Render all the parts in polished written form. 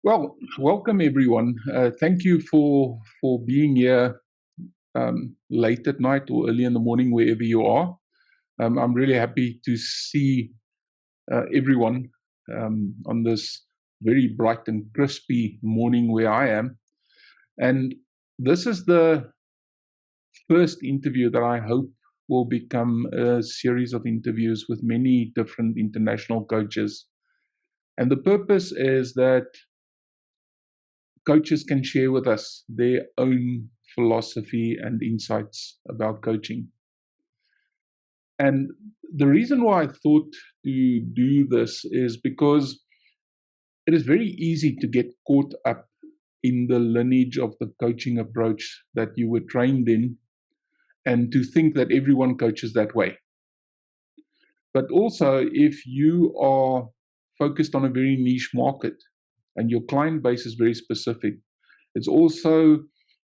Well, welcome everyone. Thank you for being here late at night or early in the morning, wherever you are. I'm really happy to see everyone on this very bright and crispy morning where I am. And this is the first interview that I hope will become a series of interviews with many different international coaches. And the purpose is that coaches can share with us their own philosophy and insights about coaching. And the reason why I thought to do this is because it is very easy to get caught up in the lineage of the coaching approach that you were trained in and to think that everyone coaches that way. But also, if you are focused on a very niche market and your client base is very specific, it's also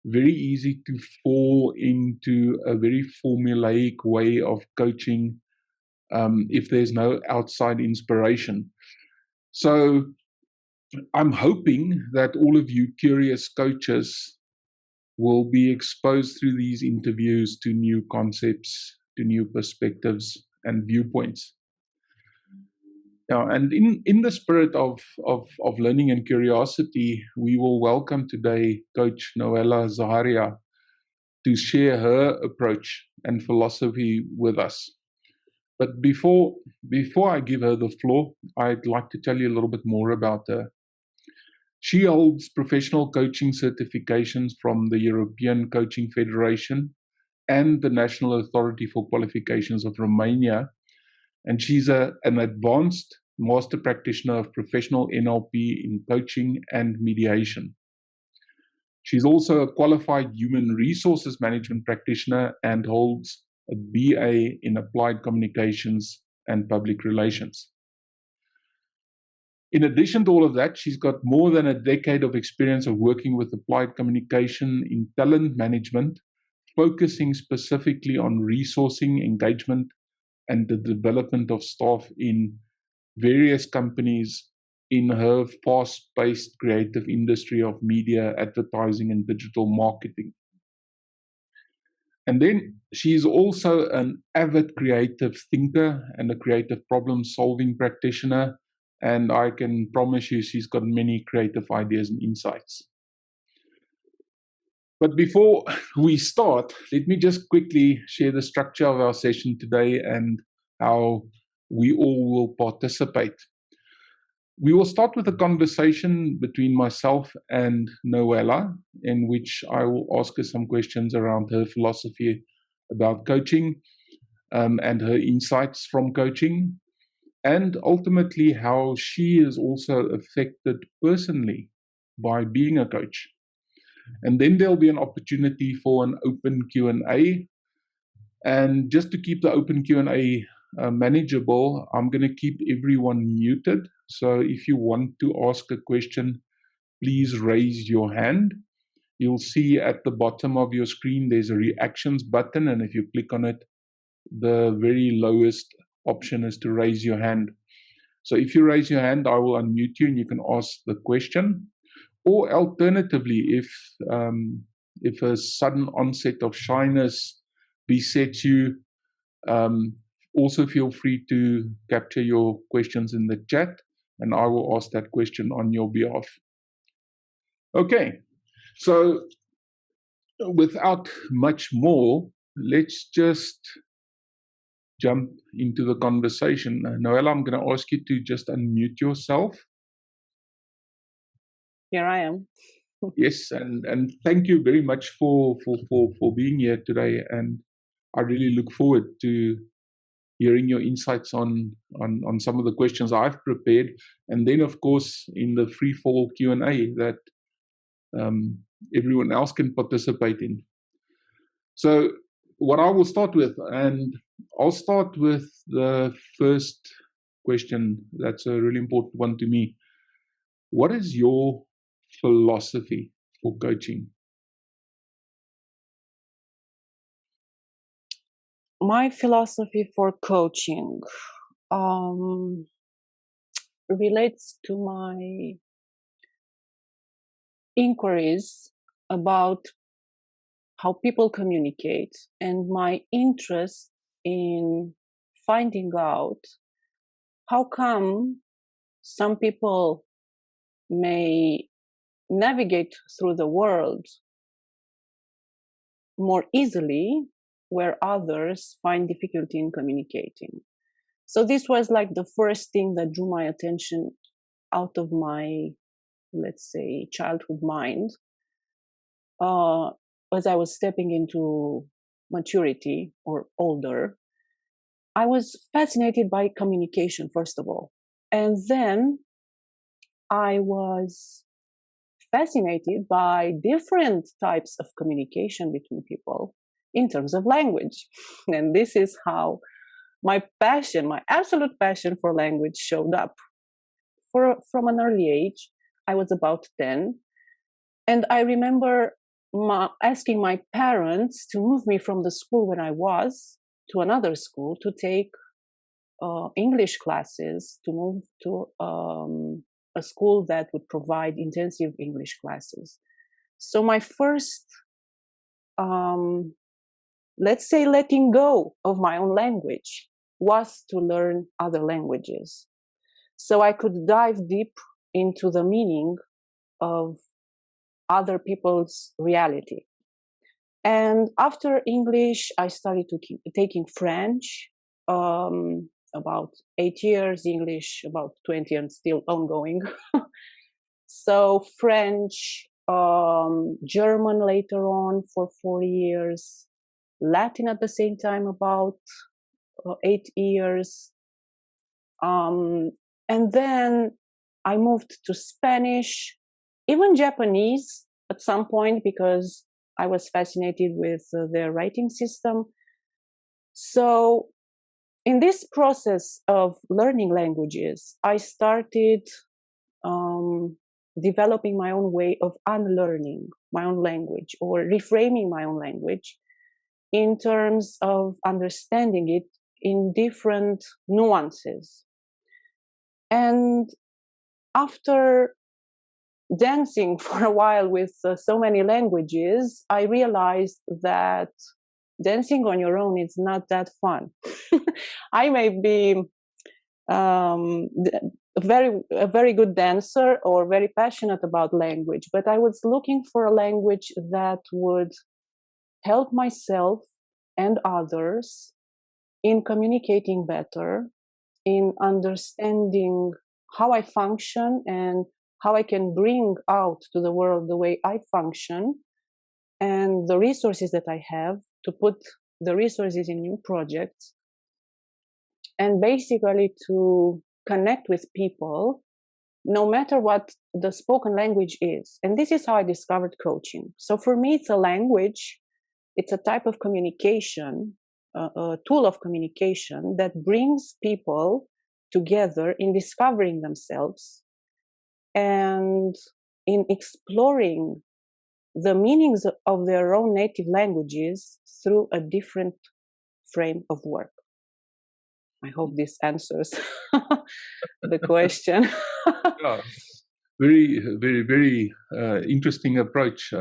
very easy to fall into a very formulaic way of coaching if there's no outside inspiration. So I'm hoping that all of you curious coaches will be exposed through these interviews to new concepts, to new perspectives and viewpoints. And in the spirit of learning and curiosity, we will welcome today Coach Noëla Zaharia to share her approach and philosophy with us. But before I give her the floor, I'd like to tell you a little bit more about her. She holds professional coaching certifications from the European Coaching Federation and the National Authority for Qualifications of Romania, and she's an advanced master practitioner of professional NLP in coaching and mediation. She's also a qualified human resources management practitioner and holds a BA in applied communications and public relations. In addition to all of that, she's got more than a decade of experience of working with applied communication in talent management, focusing specifically on resourcing, engagement, and the development of staff in various companies in her fast-paced creative industry of media, advertising, and digital marketing. And then she's also an avid creative thinker and a creative problem-solving practitioner, and I can promise you she's got many creative ideas and insights. But before we start, let me just quickly share the structure of our session today and how we all will participate. We will start with a conversation between myself and Noela, in which I will ask her some questions around her philosophy about coaching and her insights from coaching, and ultimately how she is also affected personally by being a coach. And then there'll be an opportunity for an open Q&A. And just to keep the open Q&A manageable, I'm going to keep everyone muted. So if you want to ask a question, please raise your hand. You'll see at the bottom of your screen, there's a reactions button. And if you click on it, the very lowest option is to raise your hand. So if you raise your hand, I will unmute you and you can ask the question. Or alternatively, if a sudden onset of shyness besets you, also feel free to capture your questions in the chat and I will ask that question on your behalf. Okay, so without much more, let's just jump into the conversation. Noela, I'm going to ask you to just unmute yourself. Here I am. Yes, and thank you very much for being here today. And I really look forward to hearing your insights on some of the questions I've prepared. And then, of course, in the free-fall Q&A that everyone else can participate in. So what I will start with, and I'll start with the first question. That's a really important one to me. What is your philosophy for coaching? My philosophy for coaching relates to my inquiries about how people communicate and my interest in finding out how come some people may navigate through the world more easily where others find difficulty in communicating. So this was like the first thing that drew my attention out of my, let's say, childhood mind. As I was stepping into maturity or older, I was fascinated by communication, first of all. And then I was fascinated by different types of communication between people in terms of language. And this is how my passion, my absolute passion for language showed up. From an early age, I was about 10. And I remember asking my parents to move me from the school where I was to another school to take English classes, to move to a school that would provide intensive English classes. So my first, let's say, letting go of my own language was to learn other languages. So I could dive deep into the meaning of other people's reality. And after English, I started to keep taking French, about 8 years, English about 20, and still ongoing. So French, German later on for 4 years, Latin at the same time about 8 years. And then I moved to Spanish, even Japanese at some point because I was fascinated with their writing system. So in this process of learning languages, I started developing my own way of unlearning my own language or reframing my own language in terms of understanding it in different nuances. And after dancing for a while with so many languages, I realized that dancing on your own is not that fun. I may be a very good dancer or very passionate about language, but I was looking for a language that would help myself and others in communicating better, in understanding how I function and how I can bring out to the world the way I function and the resources that I have to put the resources in new projects, and basically to connect with people no matter what the spoken language is. And this is how I discovered coaching. So for me, it's a language, it's a type of communication, a tool of communication that brings people together in discovering themselves and in exploring the meanings of their own native languages through a different frame of work. I hope this answers the question. Yeah, very, very, very interesting approach,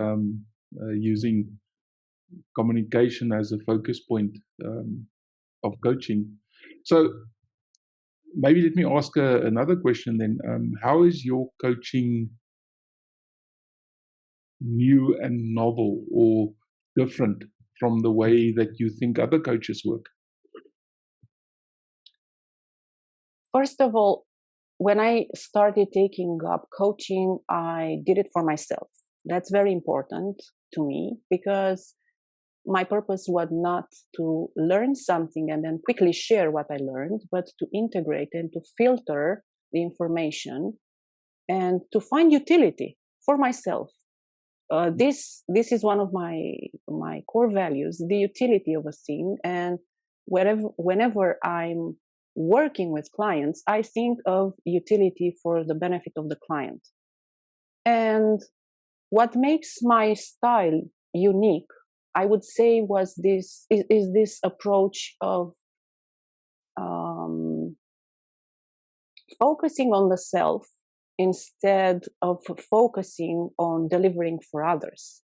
using communication as a focus point of coaching. So maybe let me ask another question then. How is your coaching new and novel or different from the way that you think other coaches work? First of all, when I started taking up coaching, I did it for myself. That's very important to me because my purpose was not to learn something and then quickly share what I learned, but to integrate and to filter the information and to find utility for myself. This is one of my core values, the utility of a thing. And whenever I'm working with clients, I think of utility for the benefit of the client. And what makes my style unique, I would say, was is this approach of focusing on the self instead of focusing on delivering for others,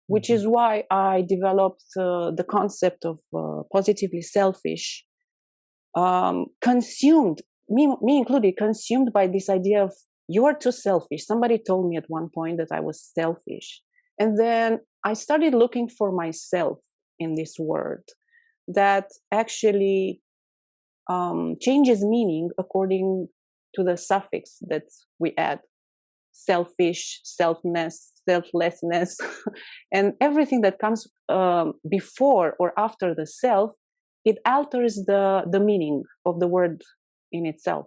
which Mhm. is why I developed the concept of positively selfish, consumed, me included, consumed by this idea of you are too selfish. Somebody told me at one point that I was selfish. And then I started looking for myself in this word that actually changes meaning according to the suffix that we add: selfish, selfness, selflessness, and everything that comes before or after the self, it alters the meaning of the word in itself.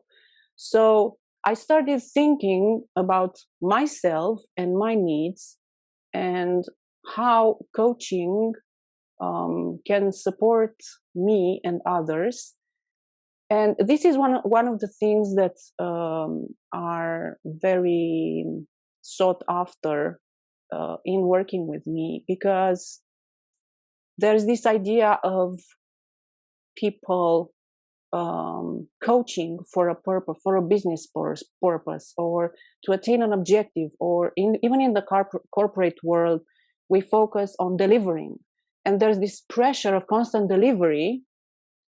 So I started thinking about myself and my needs and how coaching can support me and others. And this is one of the things that are very sought after in working with me, because there's this idea of people coaching for a purpose, for a business purpose, or to attain an objective, or even in the corporate world, we focus on delivering. And there's this pressure of constant delivery.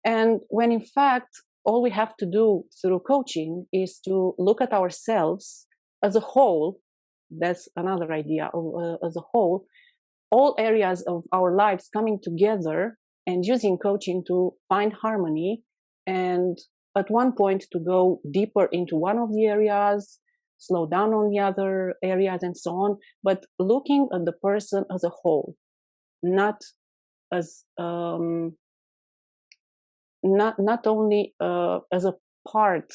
And when in fact, all we have to do through coaching is to look at ourselves as a whole. That's another idea of, as a whole, all areas of our lives coming together and using coaching to find harmony, and at one point to go deeper into one of the areas, slow down on the other areas, and so on, but looking at the person as a whole, not as not only as a part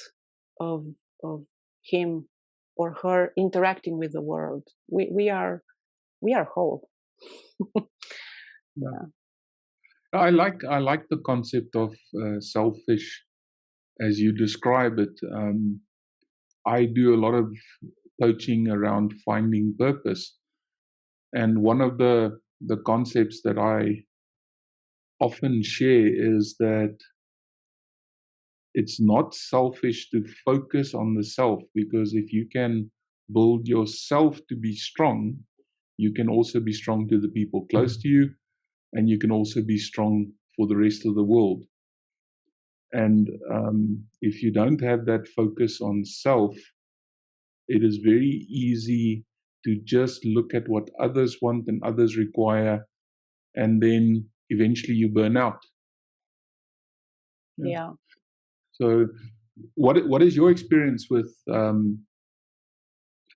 of of him or her interacting with the world. We are whole. Yeah. Yeah. I like the concept of selfish as you describe it. I do a lot of coaching around finding purpose, and one of the concepts that I often share is that it's not selfish to focus on the self, because if you can build yourself to be strong, you can also be strong to the people close to you, and you can also be strong for the rest of the world. And if you don't have that focus on self, it is very easy to just look at what others want and others require, and then eventually you burn out. Yeah. Yeah. So, what is your experience with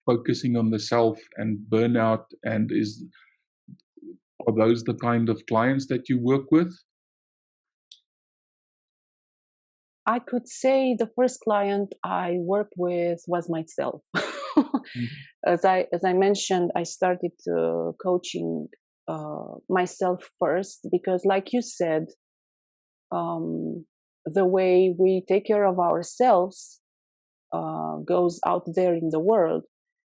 focusing on the self and burnout? And are those the kind of clients that you work with? I could say the first client I worked with was myself. Mhm. As I mentioned, I started coaching myself first because, like you said, the way we take care of ourselves goes out there in the world.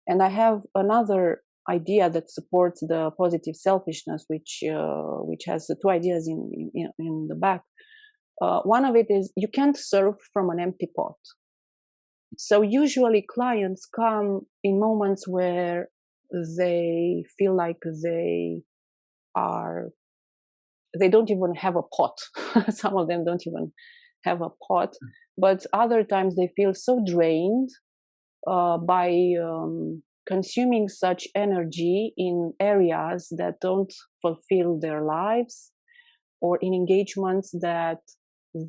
And I have another idea that supports the positive selfishness, which has the two ideas in the back. One of it is you can't serve from an empty pot. So usually clients come in moments where they feel like are they don't even have a pot. Some of them don't even have a pot, but other times they feel so drained by consuming such energy in areas that don't fulfill their lives, or in engagements that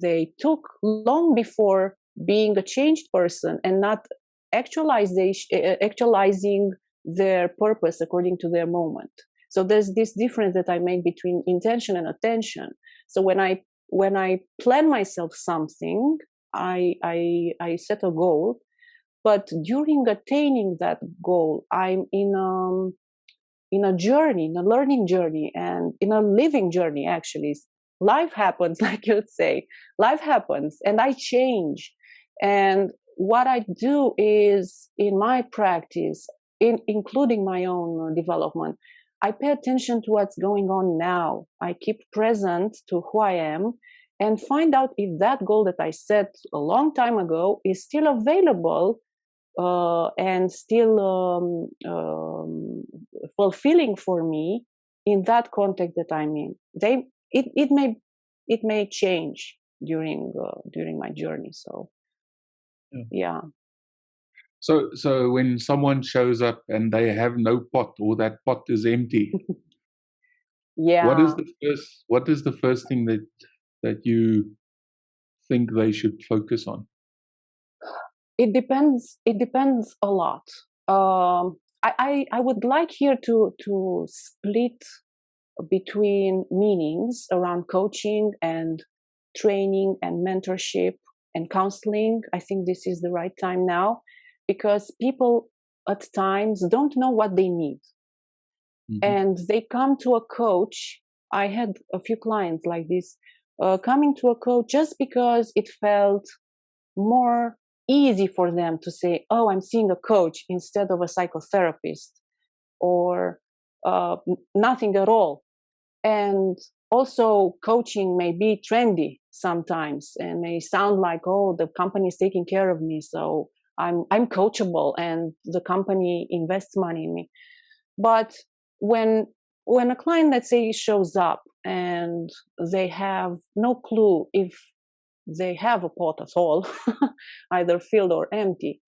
they took long before being a changed person and not actualizing their purpose according to their moment. So there's this difference that I make between intention and attention. So when I plan myself something, I set a goal, but during attaining that goal, I'm in a journey, in a learning journey, and in a living journey. Actually, life happens, like you'd say, life happens, and I change. And what I do is, in my practice, including my own development, I pay attention to what's going on now. I keep present to who I am and find out if that goal that I set a long time ago is still available and still fulfilling for me in that context that I'm in. It may change during my journey. So yeah. So when someone shows up and they have no pot, or that pot is empty, yeah. what is the first thing that you think they should focus on? It depends a lot. I would like here to split between meanings around coaching and training and mentorship and counseling. I think this is the right time now, because people at times don't know what they need. And they come to a coach. I had a few clients like this, coming to a coach just because it felt more easy for them to say, oh, I'm seeing a coach instead of a psychotherapist, or nothing at all. And also, coaching may be trendy sometimes and may sound like, oh, the company is taking care of me, so I'm coachable, and the company invests money in me. But when a client, let's say, shows up and they have no clue if they have a pot at all, either filled or empty,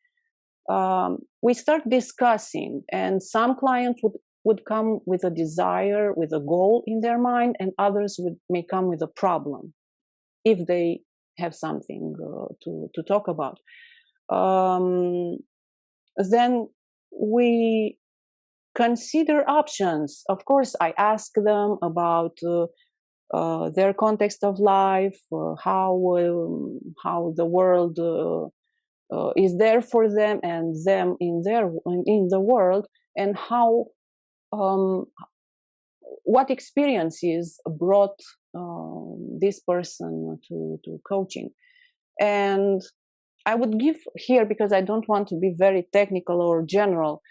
we start discussing, and some clients would come with a desire, with a goal in their mind, and others may come with a problem if they have something to talk about. Then we consider options. Of course, I ask them about their context of life, how the world is there for them, and them in the world, and how what experiences brought this person to coaching. And I would give here, because I don't want to be very technical or general,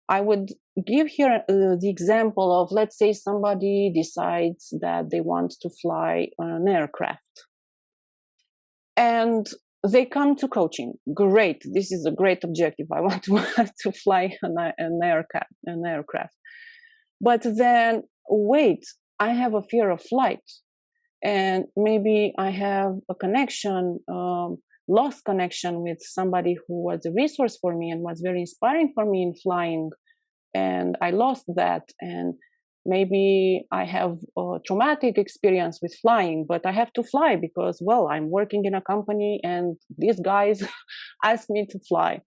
I would give here the example of, let's say, somebody decides that they want to fly an aircraft, and they come to coaching. Great, this is a great objective. I want to fly an aircraft. But then, wait, I have a fear of flight, and maybe I have a connection, lost connection with somebody who was a resource for me and was very inspiring for me in flying, and I lost that. And maybe I have a traumatic experience with flying, but I have to fly because, well, I'm working in a company and these guys asked me to fly.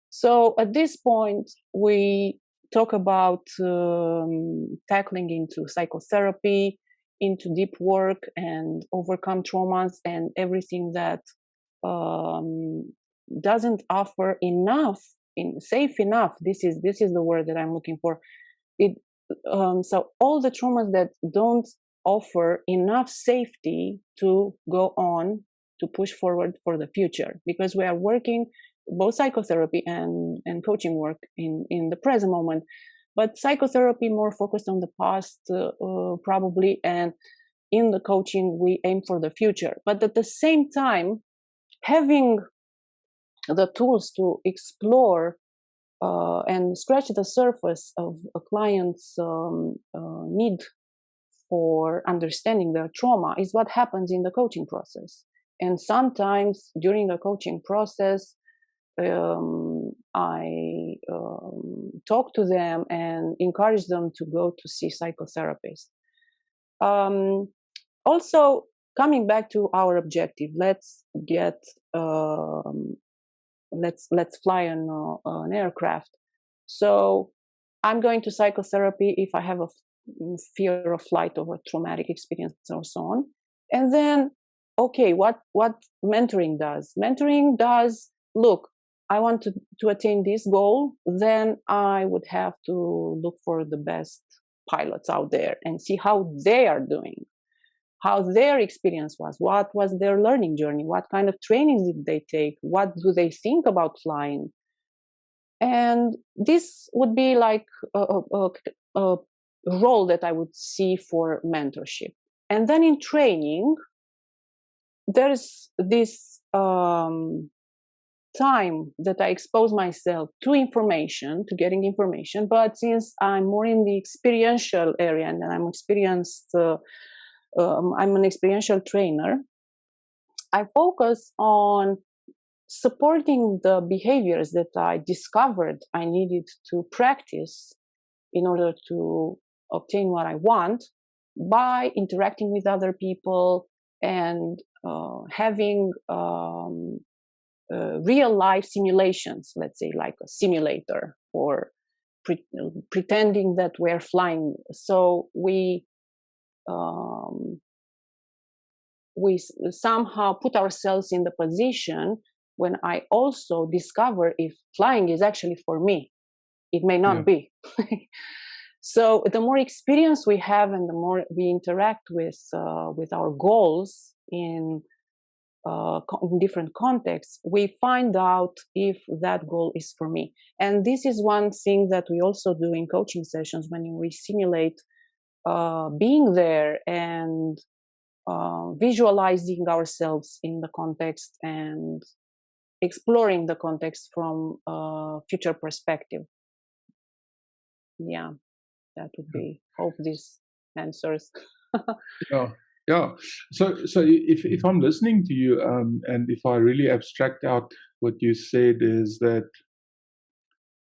So at this point, we talk about tackling into psychotherapy, into deep work, and overcome traumas and everything that doesn't offer enough, safe enough. This is the word that I'm looking for. So all the traumas that don't offer enough safety to go on, to push forward for the future, because we are working both psychotherapy and coaching work in the present moment, but psychotherapy more focused on the past, probably, and in the coaching we aim for the future. But at the same time, having the tools to explore and scratch the surface of a client's need for understanding their trauma is what happens in the coaching process. And sometimes during the coaching process, I talk to them and encourage them to go to see psychotherapists. Also, coming back to our objective, let's fly an aircraft. So I'm going to psychotherapy if I have a fear of flight or a traumatic experience or so on. And then, okay, what mentoring does? Mentoring does, look, I want to attain this goal, then I would have to look for the best pilots out there and see how they are doing, how their experience was, what was their learning journey, what kind of trainings did they take, what do they think about flying. And this would be like a role that I would see for mentorship. And then in training, there's this time that I expose myself to information, to getting information. But since I'm more in the experiential area and I'm I'm an experiential trainer, I focus on supporting the behaviors that I discovered I needed to practice in order to obtain what I want by interacting with other people and having real life simulations, let's say like a simulator, or pretending that we're flying. So um, we somehow put ourselves in the position when I also discover if flying is actually for me. It may not be. So the more experience we have and the more we interact with our goals in different contexts, we find out if that goal is for me. And this is one thing that we also do in coaching sessions when we simulate being there and visualizing ourselves in the context and exploring the context from a future perspective. Yeah, that would be, hope this answers. Yeah. So if I'm listening to you, and if I really abstract out what you said, is that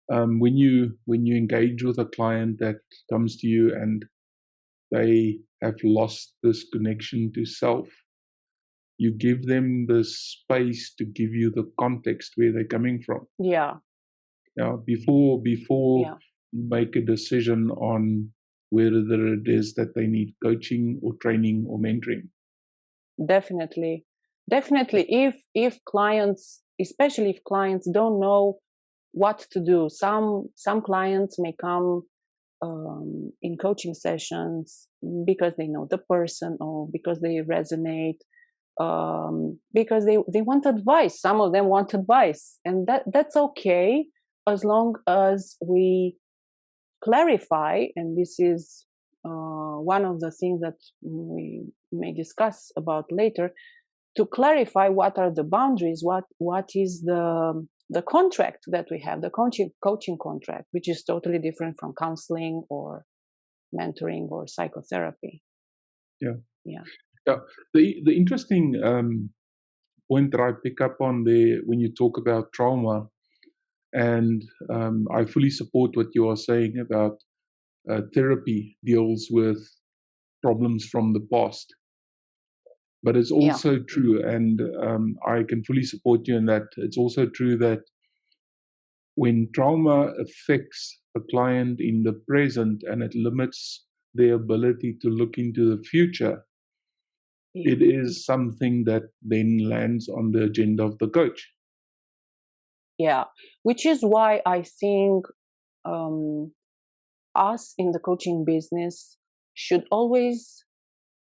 when you engage with a client that comes to you and they have lost this connection to self, you give them the space to give you the context where they're coming from. Yeah. Before you make a decision on whether it is that they need coaching or training or mentoring. Definitely. If clients, especially if clients don't know what to do, some clients may come in coaching sessions because they know the person or because they resonate, because they want advice. Some of them want advice, and that's okay, as long as we clarify. And this is one of the things that we may discuss about later, to clarify what are the boundaries, what is the contract that we have, the coaching contract, which is totally different from counseling or mentoring or psychotherapy. Yeah. The interesting point that I pick up on there when you talk about trauma, and I fully support what you are saying about therapy deals with problems from the past. But it's also true, and I can fully support you in that. It's also true that when trauma affects a client in the present and it limits their ability to look into the future, it is something that then lands on the agenda of the coach. Yeah, which is why I think us in the coaching business should always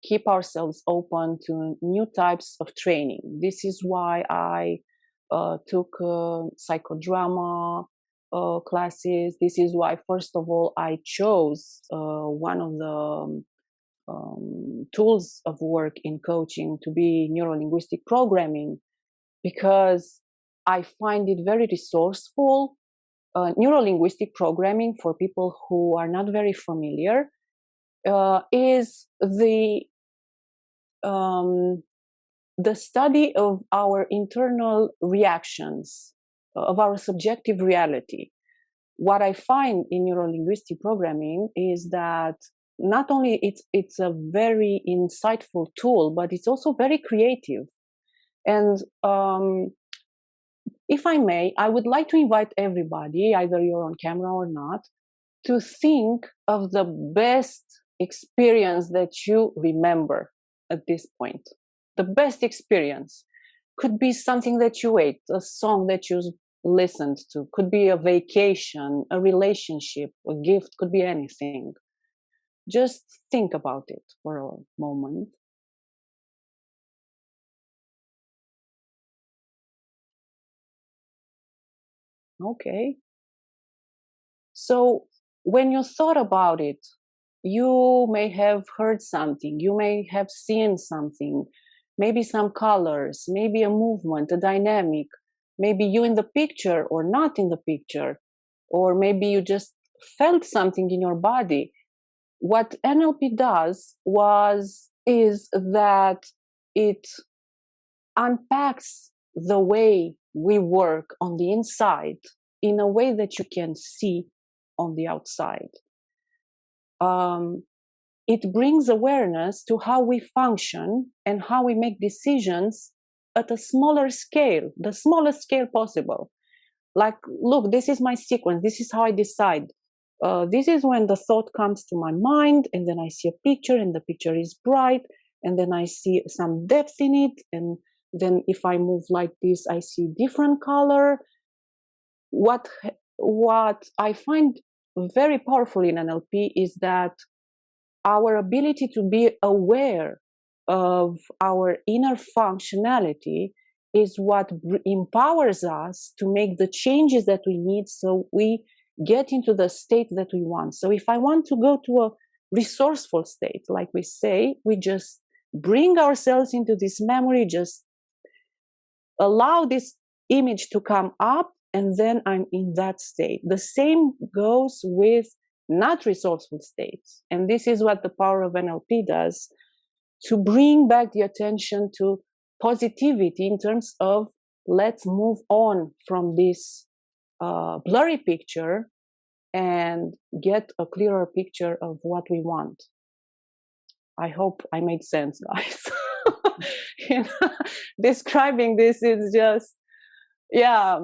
keep ourselves open to new types of training. This is why I took psychodrama classes. This is why, first of all, I chose one of the tools of work in coaching to be neuro-linguistic programming, because I find it very resourceful. Neuro-linguistic programming, for people who are not very familiar, is the study of our internal reactions, of our subjective reality. What I find in neuro-linguistic programming is that not only it's a very insightful tool, but it's also very creative. And if I may, I would like to invite everybody, either you're on camera or not, to think of the best experience that you remember at this point. The best experience could be something that you ate, a song that you listened to, could be a vacation, a relationship, a gift, could be anything. Just think about it for a moment. Okay. So when you thought about it, you may have heard something, you may have seen something, maybe some colors, maybe a movement, a dynamic, maybe you in the picture or not in the picture, or maybe you just felt something in your body. What NLP is that it unpacks the way we work on the inside in a way that you can see on the outside. It brings awareness to how we function and how we make decisions at a smaller scale, the smallest scale possible. Like, look, this is my sequence. This is how I decide. This is when the thought comes to my mind, and then I see a picture, and the picture is bright, and then I see some depth in it, and then if I move like this, I see different color. What I find very powerful in NLP is that our ability to be aware of our inner functionality is what empowers us to make the changes that we need so we get into the state that we want. So if I want to go to a resourceful state, like we say, we just bring ourselves into this memory, just allow this image to come up, and then I'm in that state. The same goes with not resourceful states. And this is what the power of NLP does, to bring back the attention to positivity in terms of let's move on from this blurry picture and get a clearer picture of what we want. I hope I made sense, guys. You know, describing this is just, yeah,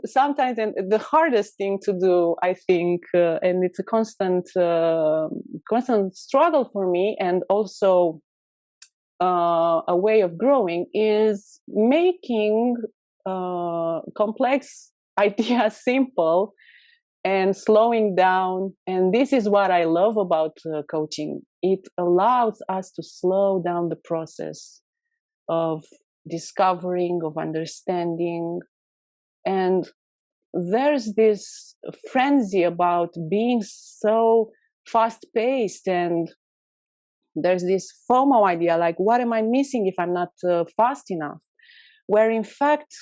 sometimes, and the hardest thing to do, I think, and it's a constant struggle for me, and also a way of growing, is making complex ideas simple and slowing down. And this is what I love about coaching. It allows us to slow down the process of discovering, of understanding. And there's this frenzy about being so fast-paced, and there's this FOMO idea, like, what am I missing if I'm not fast enough? Where in fact,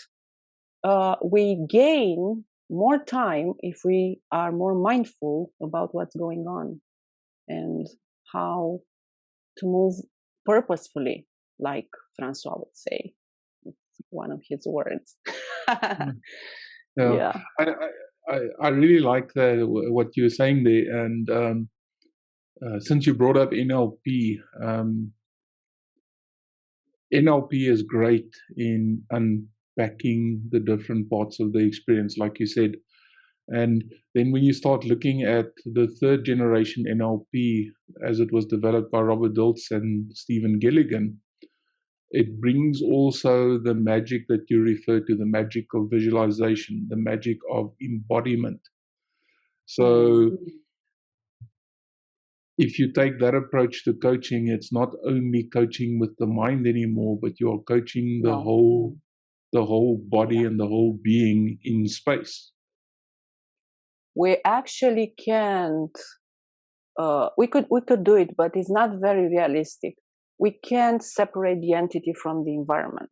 we gain more time if we are more mindful about what's going on and how to move purposefully, like Francois would say. It's one of his words. Yeah. I really like what you're saying there. And since you brought up NLP, NLP is great in unpacking the different parts of the experience, like you said. And then when you start looking at the third generation NLP, as it was developed by Robert Dilts and Stephen Gilligan, it brings also the magic that you refer to, the magic of visualization, the magic of embodiment. So if you take that approach to coaching, it's not only coaching with the mind anymore, but you're coaching the whole body and the whole being in space. We actually can't. We could do it, but it's not very realistic. We can't separate the entity from the environment.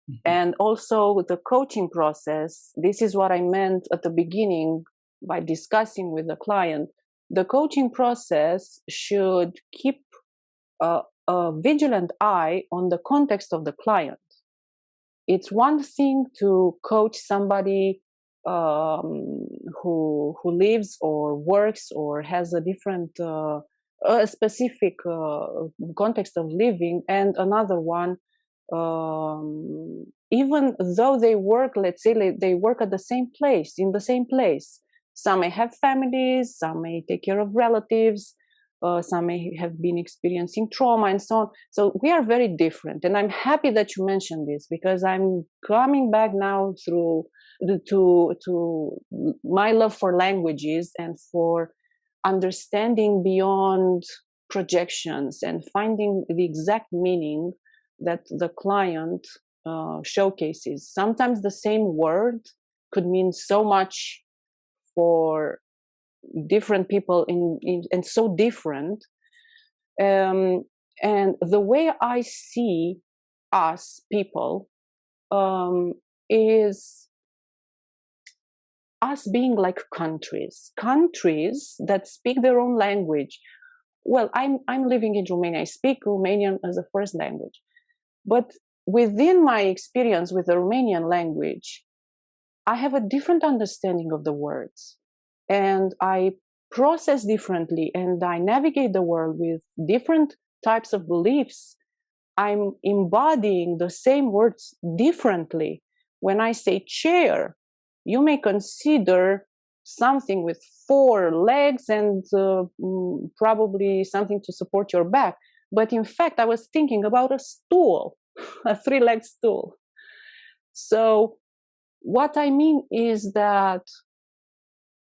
Mm-hmm. And also the coaching process. This is what I meant at the beginning by discussing with the client. The coaching process should keep a vigilant eye on the context of the client. It's one thing to coach somebody who lives or works or has a different a specific context of living, and another one, even though they work, let's say they work at the same place, in the same place. Some may have families, some may take care of relatives, some may have been experiencing trauma and so on. So we are very different. And I'm happy that you mentioned this, because I'm coming back now through to my love for languages and for understanding beyond projections and finding the exact meaning that the client showcases. Sometimes the same word could mean so much for different people and so different. And the way I see us people is us being like countries that speak their own language. Well, I'm living in Romania. I speak Romanian as a first language, but within my experience with the Romanian language, I have a different understanding of the words, and I process differently, and I navigate the world with different types of beliefs. I'm embodying the same words differently. When I say chair, you may consider something with four legs and probably something to support your back. But in fact, I was thinking about a stool, a three-legged stool. So what I mean is that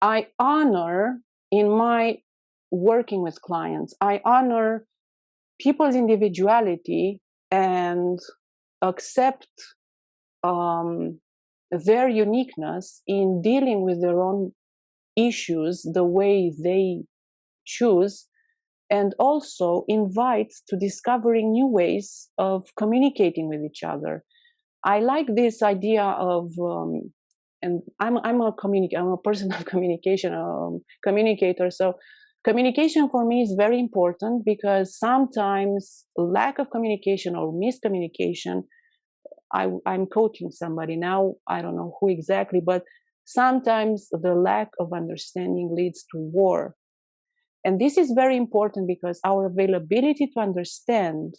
I honor in my working with clients, I honor people's individuality and accept their uniqueness in dealing with their own issues the way they choose, and also invite to discovering new ways of communicating with each other. I like this idea of and I'm a person of communication, communicator. So communication for me is very important, because sometimes lack of communication or miscommunication, I'm coaching somebody now, I don't know who exactly, but sometimes the lack of understanding leads to war. And this is very important, because our availability to understand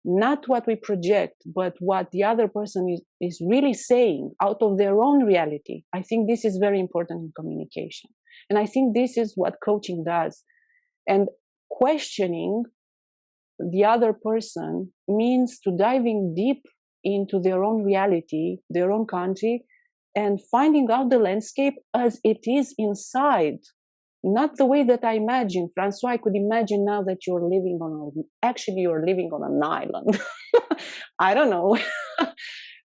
not what we project, but what the other person is really saying out of their own reality. I think this is very important in communication. And I think this is what coaching does. And questioning the other person means to diving deep into their own reality, their own country, and finding out the landscape as it is inside. Not the way that I imagine. Francois, I could imagine now that you're living actually you're living on an island. I don't know.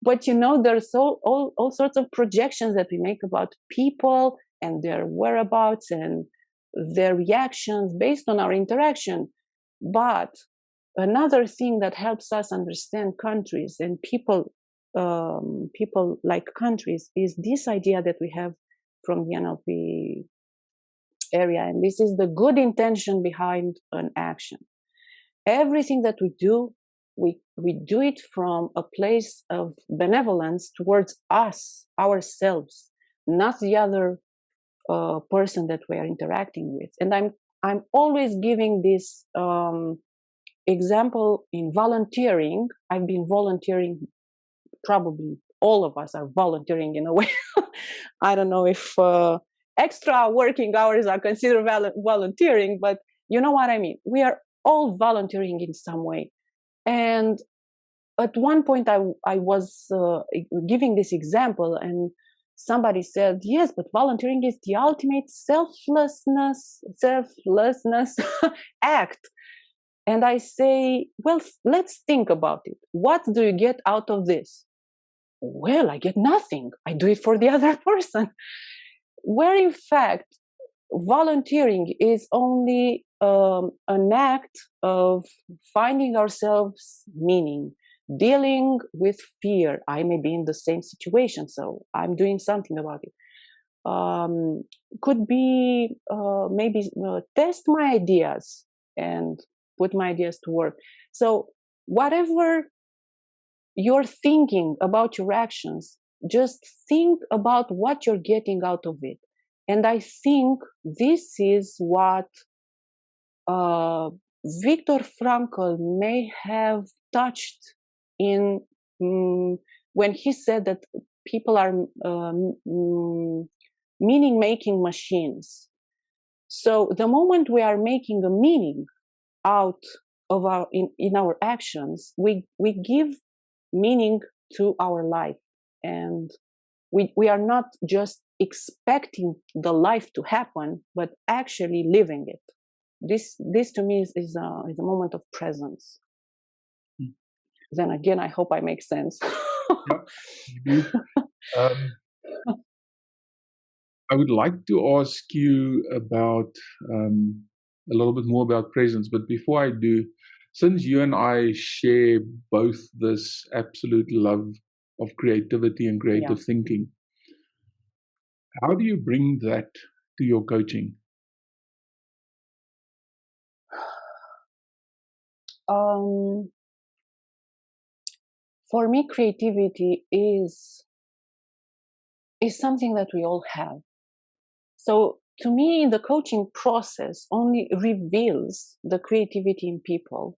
But there's all sorts of projections that we make about people and their whereabouts and their reactions based on our interaction. But another thing that helps us understand countries and people like countries is this idea that we have from the NLP area, and this is the good intention behind an action. Everything that we do, we do it from a place of benevolence towards us, ourselves, not the other person that we are interacting with. And I'm always giving this example in volunteering. I've been volunteering, probably all of us are volunteering in a way. I don't know if extra working hours are considered volunteering, but you know what I mean. We are all volunteering in some way. And at one point I was giving this example, and somebody said, yes, but volunteering is the ultimate selflessness act. And I say, well, let's think about it. What do you get out of this? Well, I get nothing. I do it for the other person. Where in fact, volunteering is only an act of finding ourselves meaning, dealing with fear. I may be in the same situation, so I'm doing something about it. Could be maybe test my ideas and put my ideas to work. So whatever you're thinking about your actions, just think about what you're getting out of it. And I think this is what Viktor Frankl may have touched in when he said that people are meaning-making machines. So the moment we are making a meaning out of in our actions, we give meaning to our life, and we are not just expecting the life to happen, but actually living it. This to me is a moment of presence. Then again, I hope I make sense. Yeah, I would like to ask you about a little bit more about presence, but before I do, since you and I share both this absolute love of creativity and creative thinking. How do you bring that to your coaching? For me, creativity is something that we all have. So to me, the coaching process only reveals the creativity in people.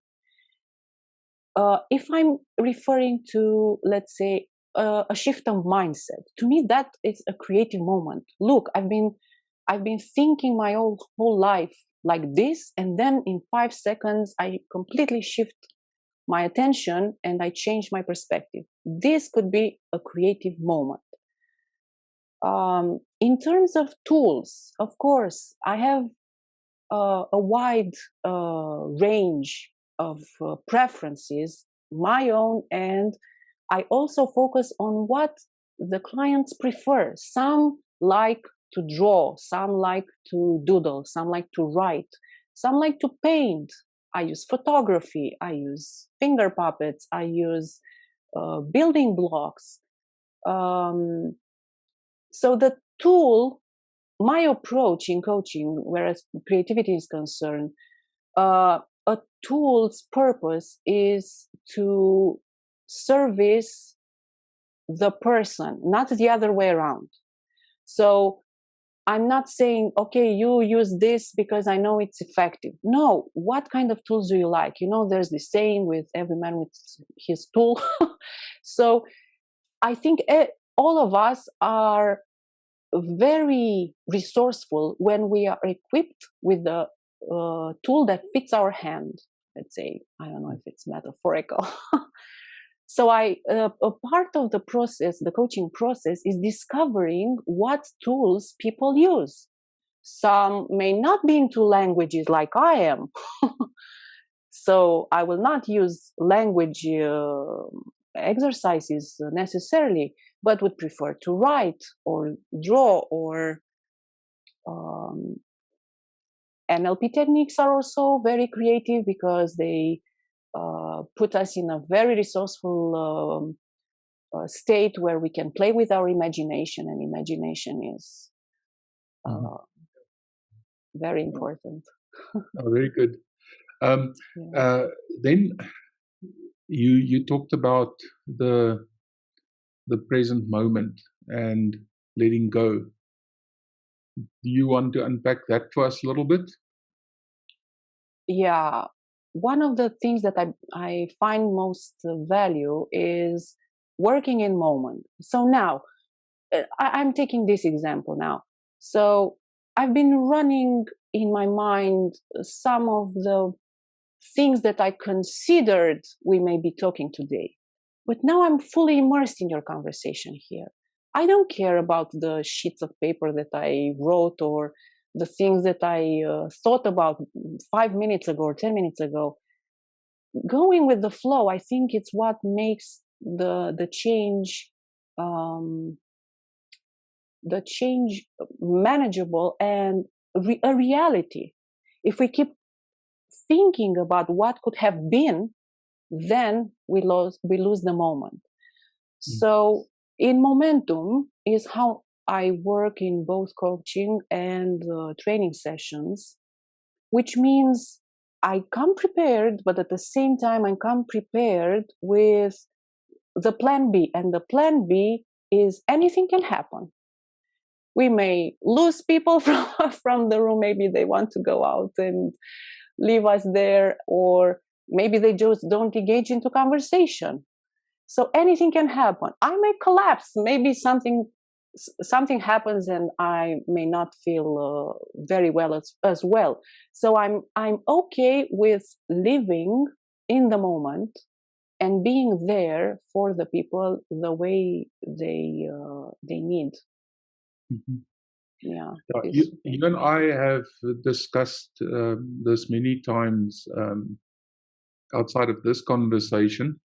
If I'm referring to, let's say, a shift of mindset, to me that is a creative moment. Look, I've been thinking my whole life like this, and then in 5 seconds I completely shift my attention and I change my perspective. This could be a creative moment. In terms of tools, of course, I have a wide range of preferences, my own, and I also focus on what the clients prefer. Some like to draw, some like to doodle, some like to write, some like to paint. I use photography, I use finger puppets, I use building blocks. So the tool, my approach in coaching, whereas creativity is concerned, a tool's purpose is to service the person, not the other way around. So I'm not saying, okay, you use this because I know it's effective. No, what kind of tools do you like? You know, there's this saying with every man with his tool. So I think all of us are very resourceful when we are equipped with the tool that fits our hand. Let's say, I don't know if it's metaphorical. So a part of the process, the coaching process, is discovering what tools people use. Some may not be into languages like I am. So I will not use language exercises necessarily, but would prefer to write or draw, or NLP techniques are also very creative because they put us in a very resourceful state where we can play with our imagination, and imagination is very important. Very good. Then you talked about the present moment and letting go. Do you want to unpack that for us a little bit? Yeah. One of the things that I find most value is working in moment. So now, I'm taking this example now. So I've been running in my mind some of the things that I considered we may be talking today. But now I'm fully immersed in your conversation here. I don't care about the sheets of paper that I wrote or the things that I thought about 5 minutes ago or 10 minutes ago. Going with the flow, I think it's what makes the change manageable and a reality. If we keep thinking about what could have been, then we lose the moment. So in momentum is how I work in both coaching and training sessions, which means I come prepared, but at the same time I come prepared with the plan B, and the plan B is anything can happen. We may lose people from the room. Maybe they want to go out and leave us there, or maybe they just don't engage into conversation. So anything can happen. I may collapse. Maybe something happens and I may not feel very well as well. So I'm okay with living in the moment and being there for the people the way they need. Mm-hmm. Yeah. You and I have discussed this many times outside of this conversation,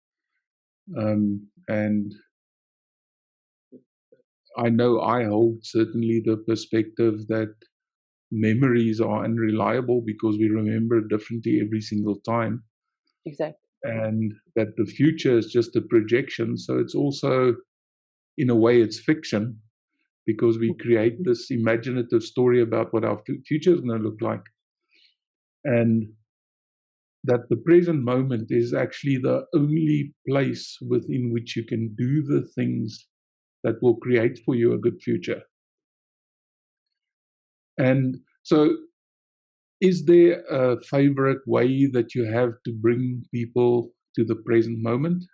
and I know I hold certainly the perspective that memories are unreliable because we remember differently every single time. Exactly. and that the future is just a projection. So it's also, in a way, it's fiction, because we create this imaginative story about what our future is going to look like. And that the present moment is actually the only place within which you can do the things that will create for you a good future. And so, is there a favorite way that you have to bring people to the present moment?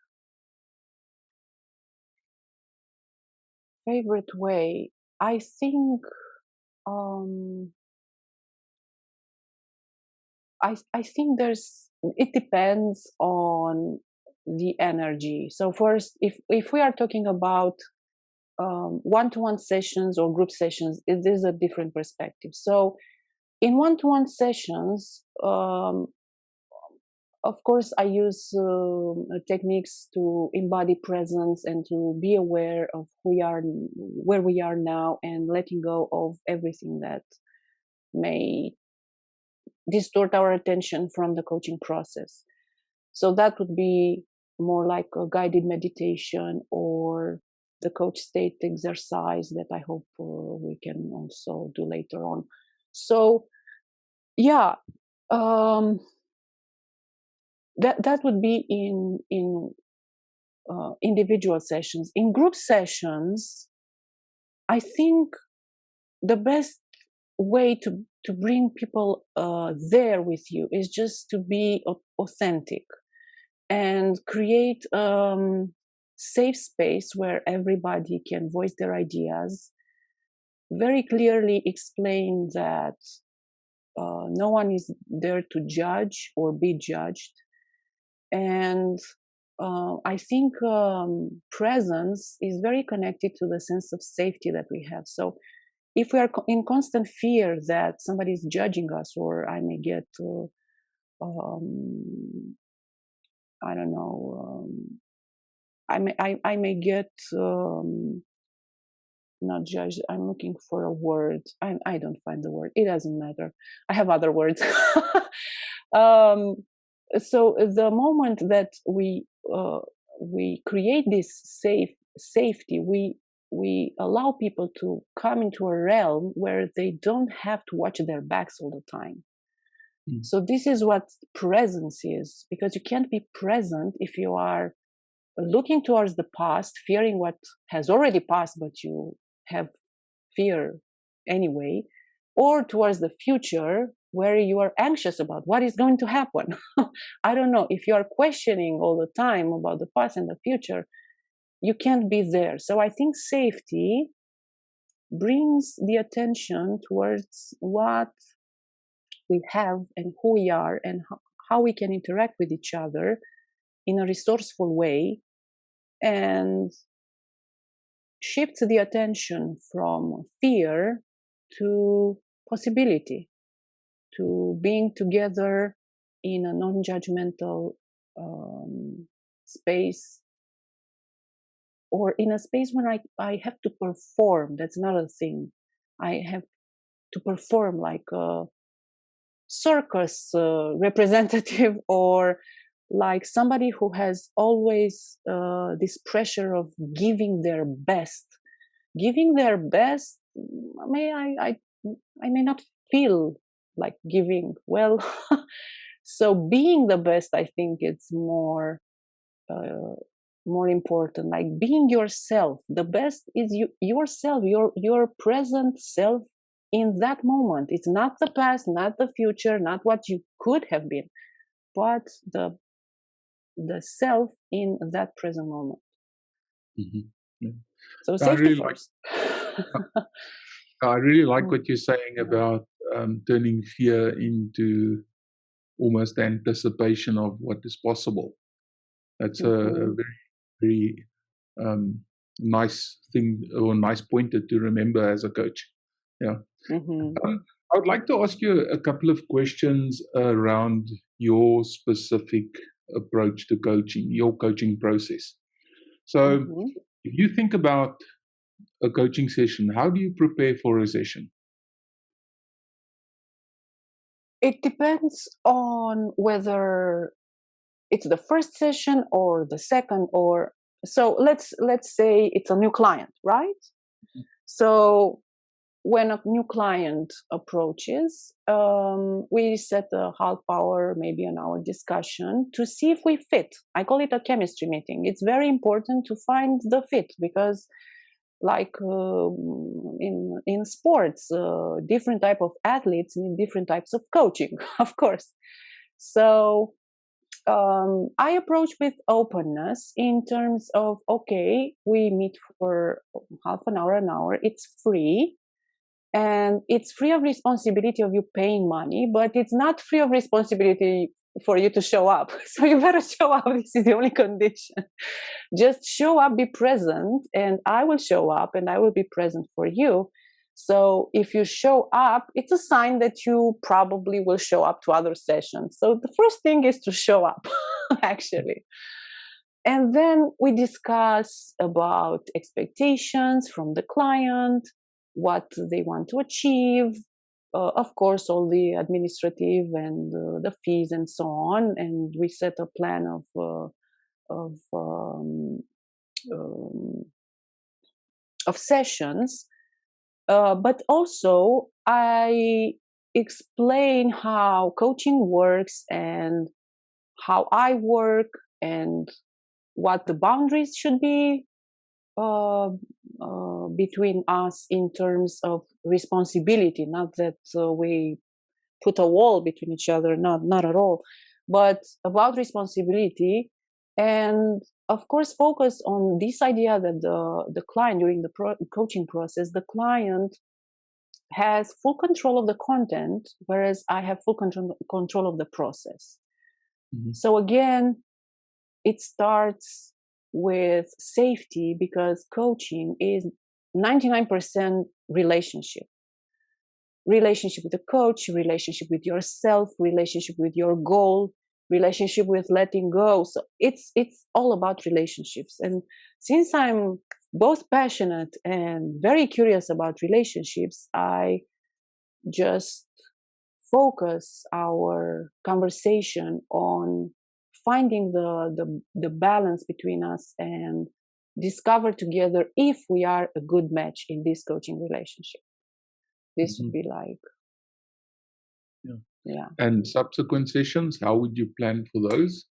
Favorite way? I think um, I think it depends on the energy. So first, if we are talking about one-to-one sessions or group sessions, it is a different perspective. So in one-to-one sessions, of course, I use techniques to embody presence and to be aware of who we are, where we are now, and letting go of everything that may distort our attention from the coaching process. So that would be more like a guided meditation or the coach state exercise that I hope we can also do later on. So yeah, that would be in individual sessions. In group sessions, I think the best way to bring people there with you is just to be authentic and create safe space where everybody can voice their ideas, very clearly explain that no one is there to judge or be judged. And I think presence is very connected to the sense of safety that we have. So if we are in constant fear that somebody is judging us, or I may get, I don't know, I may get not judged. I'm looking for a word. I don't find the word. It doesn't matter. I have other words. um, so the moment that we create this safety, we allow people to come into a realm where they don't have to watch their backs all the time. So this is what presence is, because you can't be present if you are looking towards the past, fearing what has already passed, but you have fear anyway, or towards the future where you are anxious about what is going to happen. I don't know. If you are questioning all the time about the past and the future, you can't be there. So I think safety brings the attention towards what we have and who we are and how we can interact with each other in a resourceful way, and shifts the attention from fear to possibility, to being together in a non-judgmental space, or in a space when I have to perform. That's another thing. I have to perform like a circus representative, or like somebody who has always this pressure of giving their best. Giving their best, I may not feel like giving well. So being the best, I think it's more important. Like being yourself. The best is yourself, your present self in that moment. It's not the past, not the future, not what you could have been, but the self in that present moment. Mm-hmm. Yeah. So I safety really first. I really like what you're saying about turning fear into almost anticipation of what is possible. That's a very, very nice thing, or nice pointer to remember as a coach. Yeah. I would like to ask you a couple of questions around your specific approach to coaching, your coaching process. So, if you think about a coaching session, how do you prepare for a session? It depends on whether it's the first session or the second, or so let's say it's a new client, right? So when a new client approaches, we set a half hour, maybe an hour discussion to see if we fit. I call it a chemistry meeting. It's very important to find the fit, because like in sports, different type of athletes need different types of coaching, of course. So I approach with openness in terms of, okay, we meet for half an hour, it's free. And it's free of responsibility of you paying money, but it's not free of responsibility for you to show up. So you better show up. This is the only condition. Just show up, be present, and I will show up and I will be present for you. So if you show up, it's a sign that you probably will show up to other sessions. So the first thing is to show up, actually. And then we discuss about expectations from the client, what they want to achieve, of course, all the administrative and the fees and so on. And we set a plan of sessions. But also, I explain how coaching works and how I work and what the boundaries should be between us in terms of responsibility. Not that we put a wall between each other, not at all, but about responsibility. And of course, focus on this idea that the client, during the coaching process, the client has full control of the content, whereas I have full control of the process. Mm-hmm. So again, it starts with safety, because coaching is 99% relationship with the coach, relationship with yourself, relationship with your goal, relationship with letting go. So it's all about relationships. And since I'm both passionate and very curious about relationships, I just focus our conversation on finding the balance between us and discover together if we are a good match in this coaching relationship. This would be like, yeah. And subsequent sessions, how would you plan for those?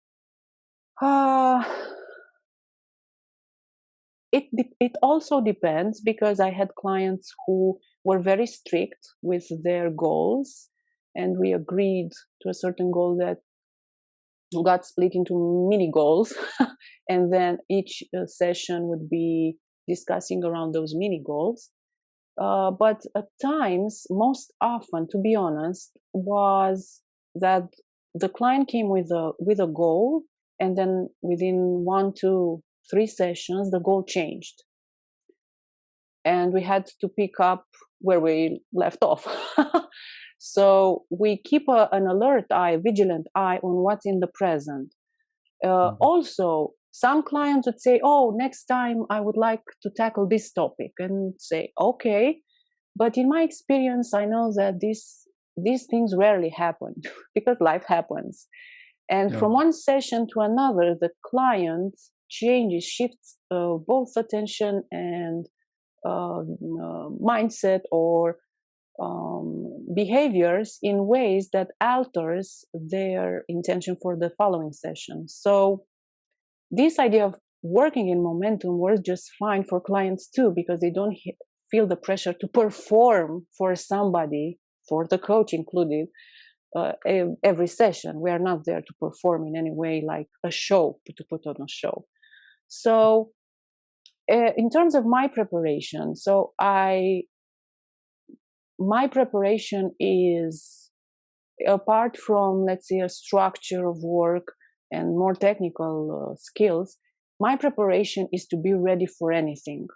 It also depends, because I had clients who were very strict with their goals, and we agreed to a certain goal that got split into mini goals. And then each session would be discussing around those mini goals. But at times, most often, to be honest, was that the client came with a goal, and then within 1, 2, 3 sessions, the goal changed, and we had to pick up where we left off. So we keep an alert eye, vigilant eye on what's in the present. Also, some clients would say, oh, next time I would like to tackle this topic, and say, okay. But in my experience, I know that these things rarely happen because life happens. And from one session to another, the client shifts both attention and mindset or behaviors in ways that alters their intention for the following session. So this idea of working in momentum works just fine for clients too, because they don't feel the pressure to perform for somebody, for the coach included, every session. We are not there to perform in any way, like a show, to put on a show. So in terms of my preparation, my preparation is, apart from, let's say, a structure of work and more technical skills, my preparation is to be ready for anything.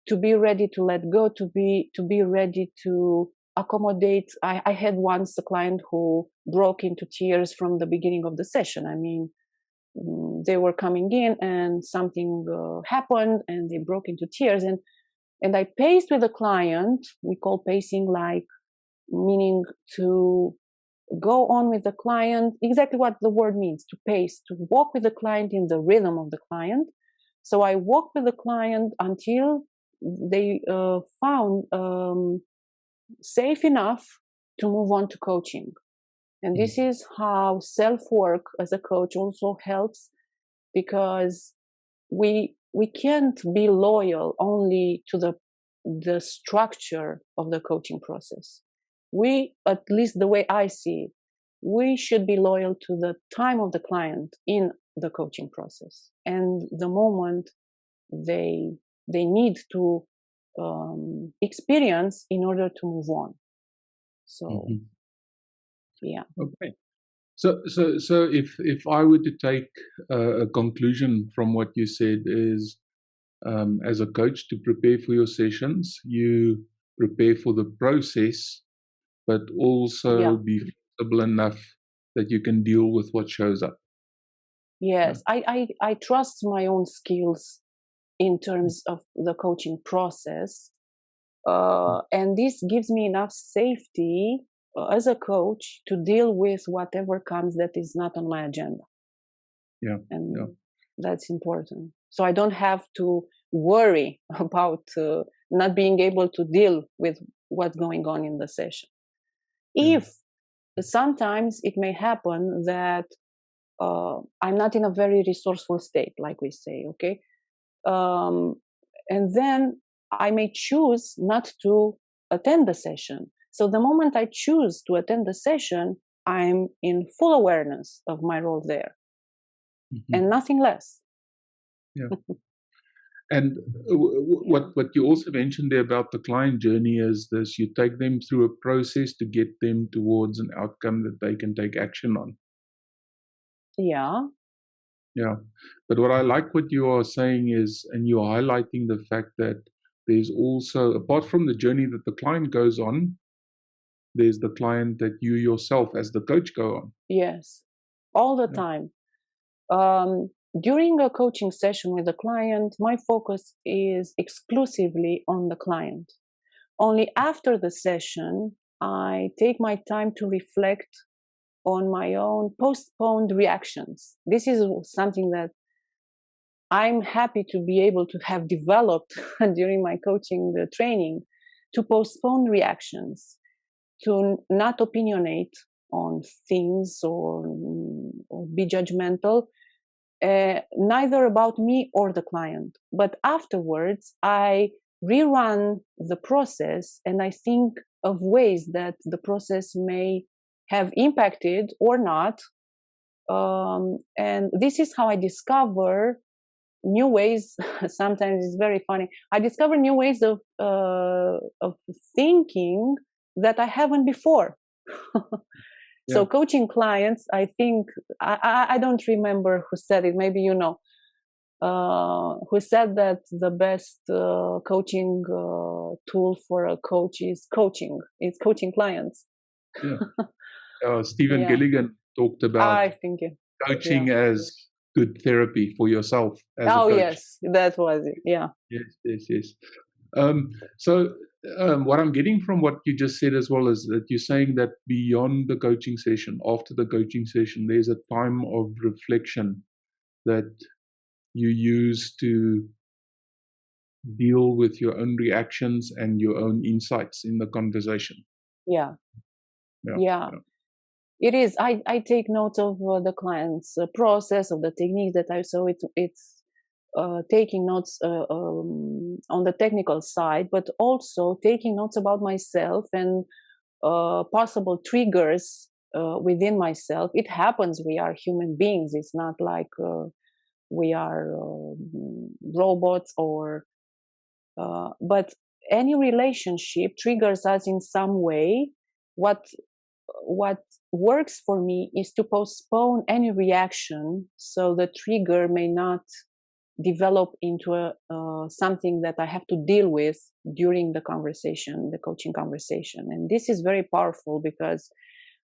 To be ready to let go, to be ready to accommodate. I had once a client who broke into tears from the beginning of the session. I mean, they were coming in and something happened and they broke into tears. And I paced with the client. We call pacing, like, meaning to go on with the client, exactly what the word means, to pace, to walk with the client in the rhythm of the client. So I walk with the client until they found safe enough to move on to coaching. And this is how self-work as a coach also helps, because we can't be loyal only to the structure of the coaching process. We, at least the way I see it, we should be loyal to the time of the client in the coaching process and the moment they need to experience in order to move on. So yeah. Okay. So if I were to take a conclusion from what you said is, as a coach, to prepare for your sessions, you prepare for the process, but also be flexible enough that you can deal with what shows up. Yes, I trust my own skills in terms of the coaching process. And this gives me enough safety as a coach to deal with whatever comes that is not on my agenda. And that's important. So I don't have to worry about not being able to deal with what's going on in the session. If sometimes it may happen that I'm not in a very resourceful state, like we say, okay? And then I may choose not to attend the session. So the moment I choose to attend the session, I'm in full awareness of my role there and nothing less. And what you also mentioned there about the client journey is this: you take them through a process to get them towards an outcome that they can take action on. Yeah. But what I like what you are saying is, and you're highlighting the fact that there's also, apart from the journey that the client goes on, there's the client that you yourself as the coach go on. Yes, all the time. During a coaching session with a client, my focus is exclusively on the client. Only after the session, I take my time to reflect on my own postponed reactions. This is something that I'm happy to be able to have developed during my coaching training, to postpone reactions, to not opinionate on things or be judgmental, neither about me or the client. But afterwards, I rerun the process and I think of ways that the process may have impacted or not. And this is how I discover new ways. Sometimes it's very funny. I discover new ways of thinking that I haven't before. So coaching clients, I think, I don't remember who said it, maybe you know, who said that the best coaching tool for a coach is coaching. It's coaching clients. Stephen Gilligan talked about coaching as good therapy for yourself as a coach. Yes, that was it. Yes. So what I'm getting from what you just said as well is that you're saying that beyond the coaching session, after the coaching session, there's a time of reflection that you use to deal with your own reactions and your own insights in the conversation. Yeah. It is. I take note of the client's process, of the techniques that I saw. It's taking notes on the technical side, but also taking notes about myself and possible triggers within myself. It happens. We are human beings. It's not like we are robots or. But any relationship triggers us in some way. What works for me is to postpone any reaction so the trigger may not develop into something that I have to deal with during the conversation, the coaching conversation. And this is very powerful because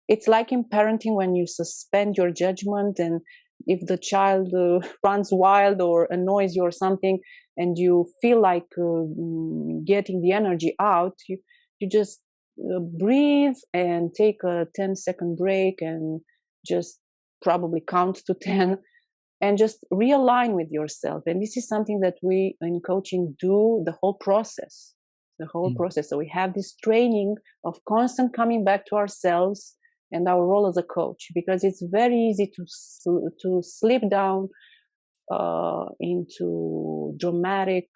it's like in parenting when you suspend your judgment, and if the child runs wild or annoys you or something, and you feel like getting the energy out, you just breathe and take a 10-second break and just probably count to 10 and just realign with yourself. And this is something that we in coaching do the whole process. So we have this training of constant coming back to ourselves and our role as a coach, because it's very easy to slip down into dramatic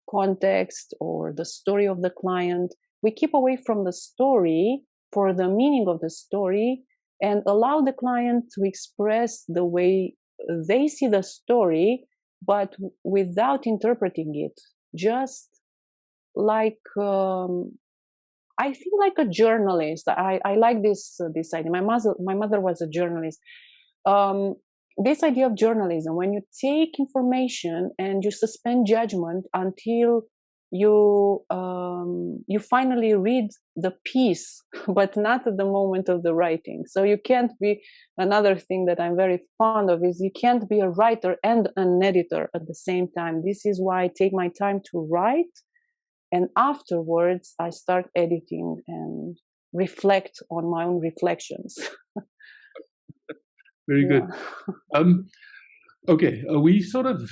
context or the story of the client. We keep away from the story for the meaning of the story and allow the client to express the way they see the story, but without interpreting it. Just like I think like a journalist. I like this idea. My mother was a journalist. This idea of journalism, when you take information and you suspend judgment until you finally read the piece, but not at the moment of the writing. So you can't be, another thing that I'm very fond of is you can't be a writer and an editor at the same time. This is why I take my time to write, and afterwards I start editing and reflect on my own reflections. Very good. Okay, we sort of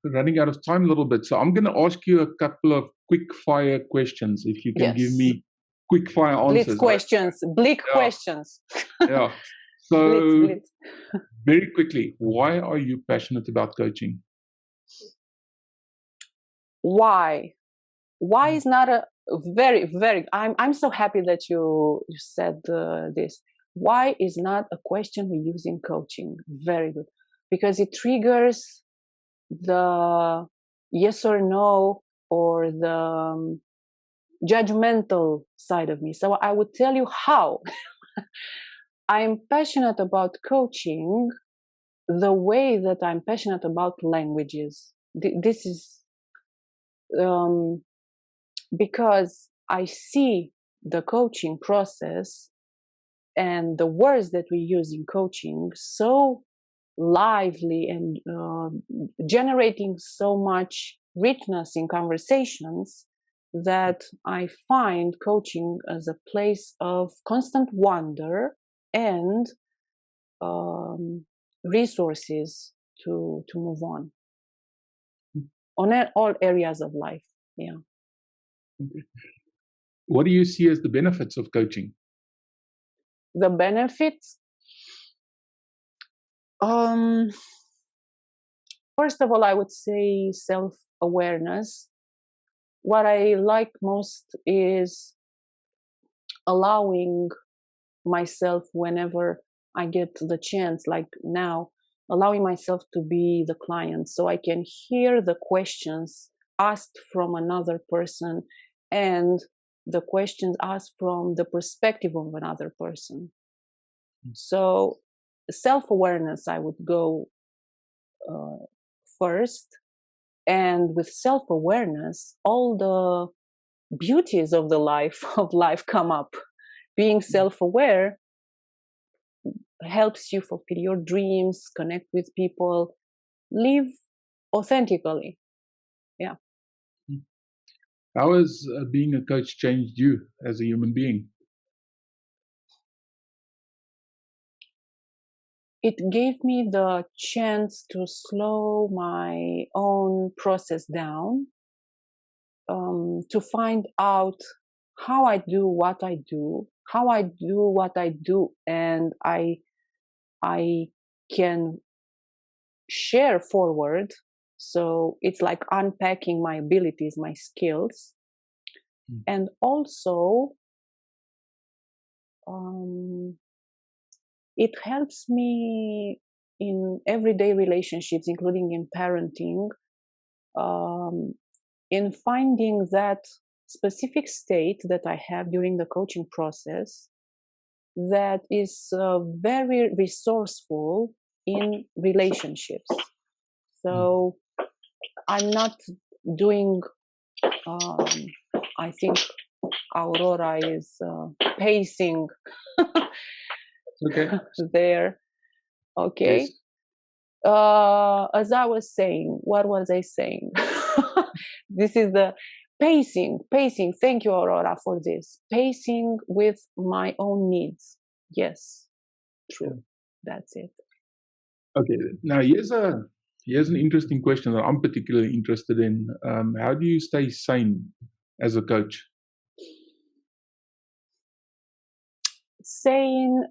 running out of time a little bit, so I'm going to ask you a couple of quick fire questions. If you can give me quick fire answers. Bleak questions. Yeah. So, very quickly, why are you passionate about coaching? Why is not a very, very. I'm so happy that you said this. Why is not a question we use in coaching. Very good. Because it triggers the yes or no or the judgmental side of me. So I would tell you how. I'm passionate about coaching the way that I'm passionate about languages. This is because I see the coaching process and the words that we use in coaching so lively and generating so much richness in conversations that I find coaching as a place of constant wonder and resources to move on all areas of life. Yeah. Okay. What do you see as the benefits of coaching? The benefits? First of all, I would say self-awareness. What I like most is allowing myself, whenever I get the chance, like now, allowing myself to be the client so I can hear the questions asked from another person and the questions asked from the perspective of another person. So self-awareness, I would go first. And with self-awareness, all the beauties of life come up. Being self-aware helps you fulfill your dreams, connect with people, live authentically. Yeah. How has being a coach changed you as a human being? It gave me the chance to slow my own process down, to find out how I do what I do, and I can share forward. So it's like unpacking my abilities, my skills, and also it helps me in everyday relationships, including in parenting, in finding that specific state that I have during the coaching process that is very resourceful in relationships. So I'm not doing, I think Aurora is pacing there. Okay. Yes. As I was saying, what was I saying? This is Pacing. Thank you, Aurora, for this. Pacing with my own needs. Yes, true. That's it. Okay. Now here's an interesting question that I'm particularly interested in. How do you stay sane as a coach? Sane.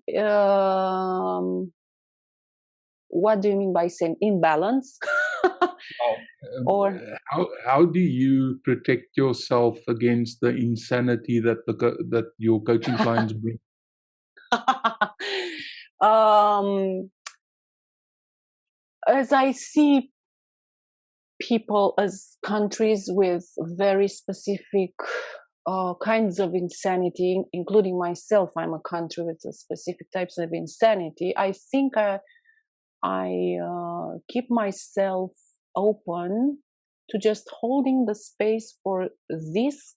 What do you mean by sane? In balance? Or how do you protect yourself against the insanity that that your coaching clients bring? As I see people as countries with very specific kinds of insanity, including myself, I'm a country with specific types of insanity. I think I keep myself open to just holding the space for these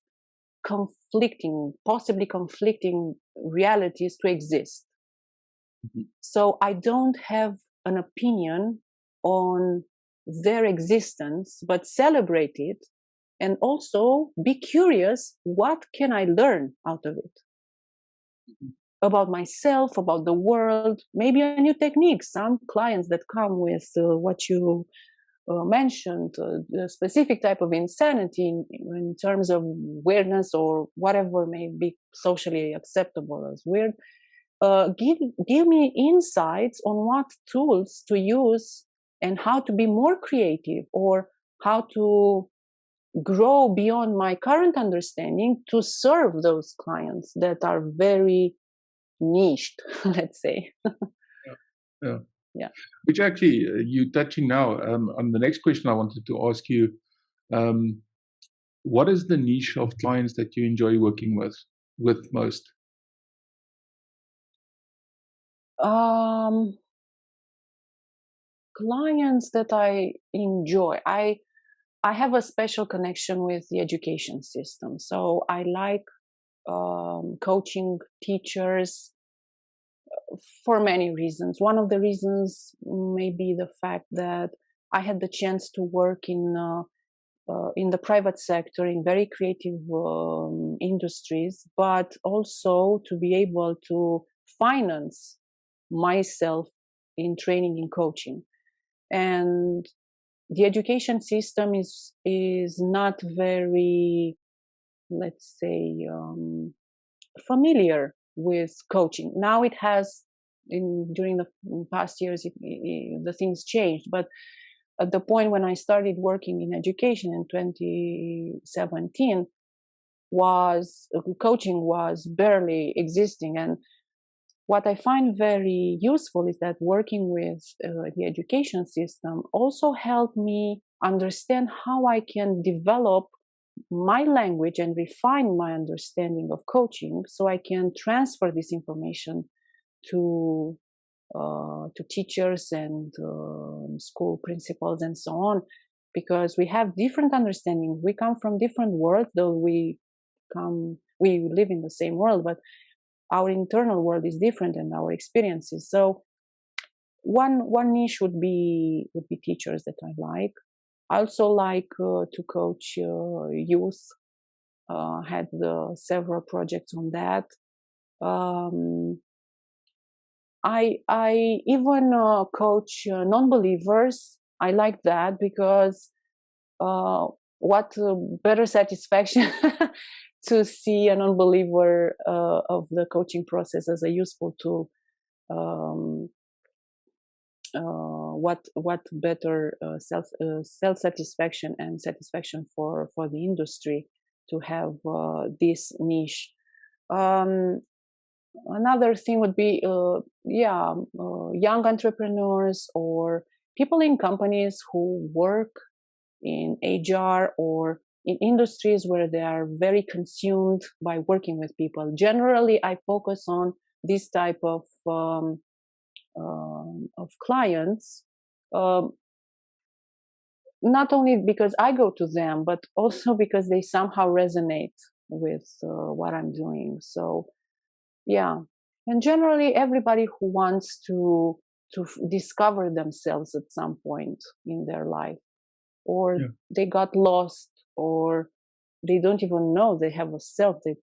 possibly conflicting realities to exist. Mm-hmm. So I don't have an opinion on their existence, but celebrate it and also be curious, what can I learn out of it? Mm-hmm. About myself, about the world, maybe a new technique. Some clients that come with what you mentioned, the specific type of insanity in terms of weirdness or whatever may be socially acceptable as weird, give me insights on what tools to use and how to be more creative, or how to grow beyond my current understanding to serve those clients that are very niched, let's say. Yeah. Which actually, you touching now on the next question I wanted to ask you. What is the niche of clients that you enjoy working with most? Clients that I enjoy. I have a special connection with the education system. So I like coaching teachers for many reasons. One of the reasons may be the fact that I had the chance to work in the private sector in very creative industries, but also to be able to finance myself in training in coaching. And the education system is not very, let's say, familiar with coaching. Now it has, during the past years, the things changed. But at the point when I started working in education in 2017, coaching was barely existing. And what I find very useful is that working with the education system also helped me understand how I can develop my language and refine my understanding of coaching, so I can transfer this information to teachers and school principals and so on, because we have different understanding. We come from different worlds, though we live in the same world, but our internal world is different and our experiences. So one niche would be teachers that I like. I also like to coach youth. Had several projects on that. I even coach non-believers. I like that because what better satisfaction to see a non-believer of the coaching process as a useful tool. What better self satisfaction and satisfaction for the industry to have this niche. Another thing would be young entrepreneurs or people in companies who work in HR or in industries where they are very consumed by working with people. Generally, I focus on this type of clients, not only because I go to them, but also because they somehow resonate with what I'm doing. So, yeah. And generally, everybody who wants to discover themselves at some point in their life, or they got lost, or they don't even know they have a self that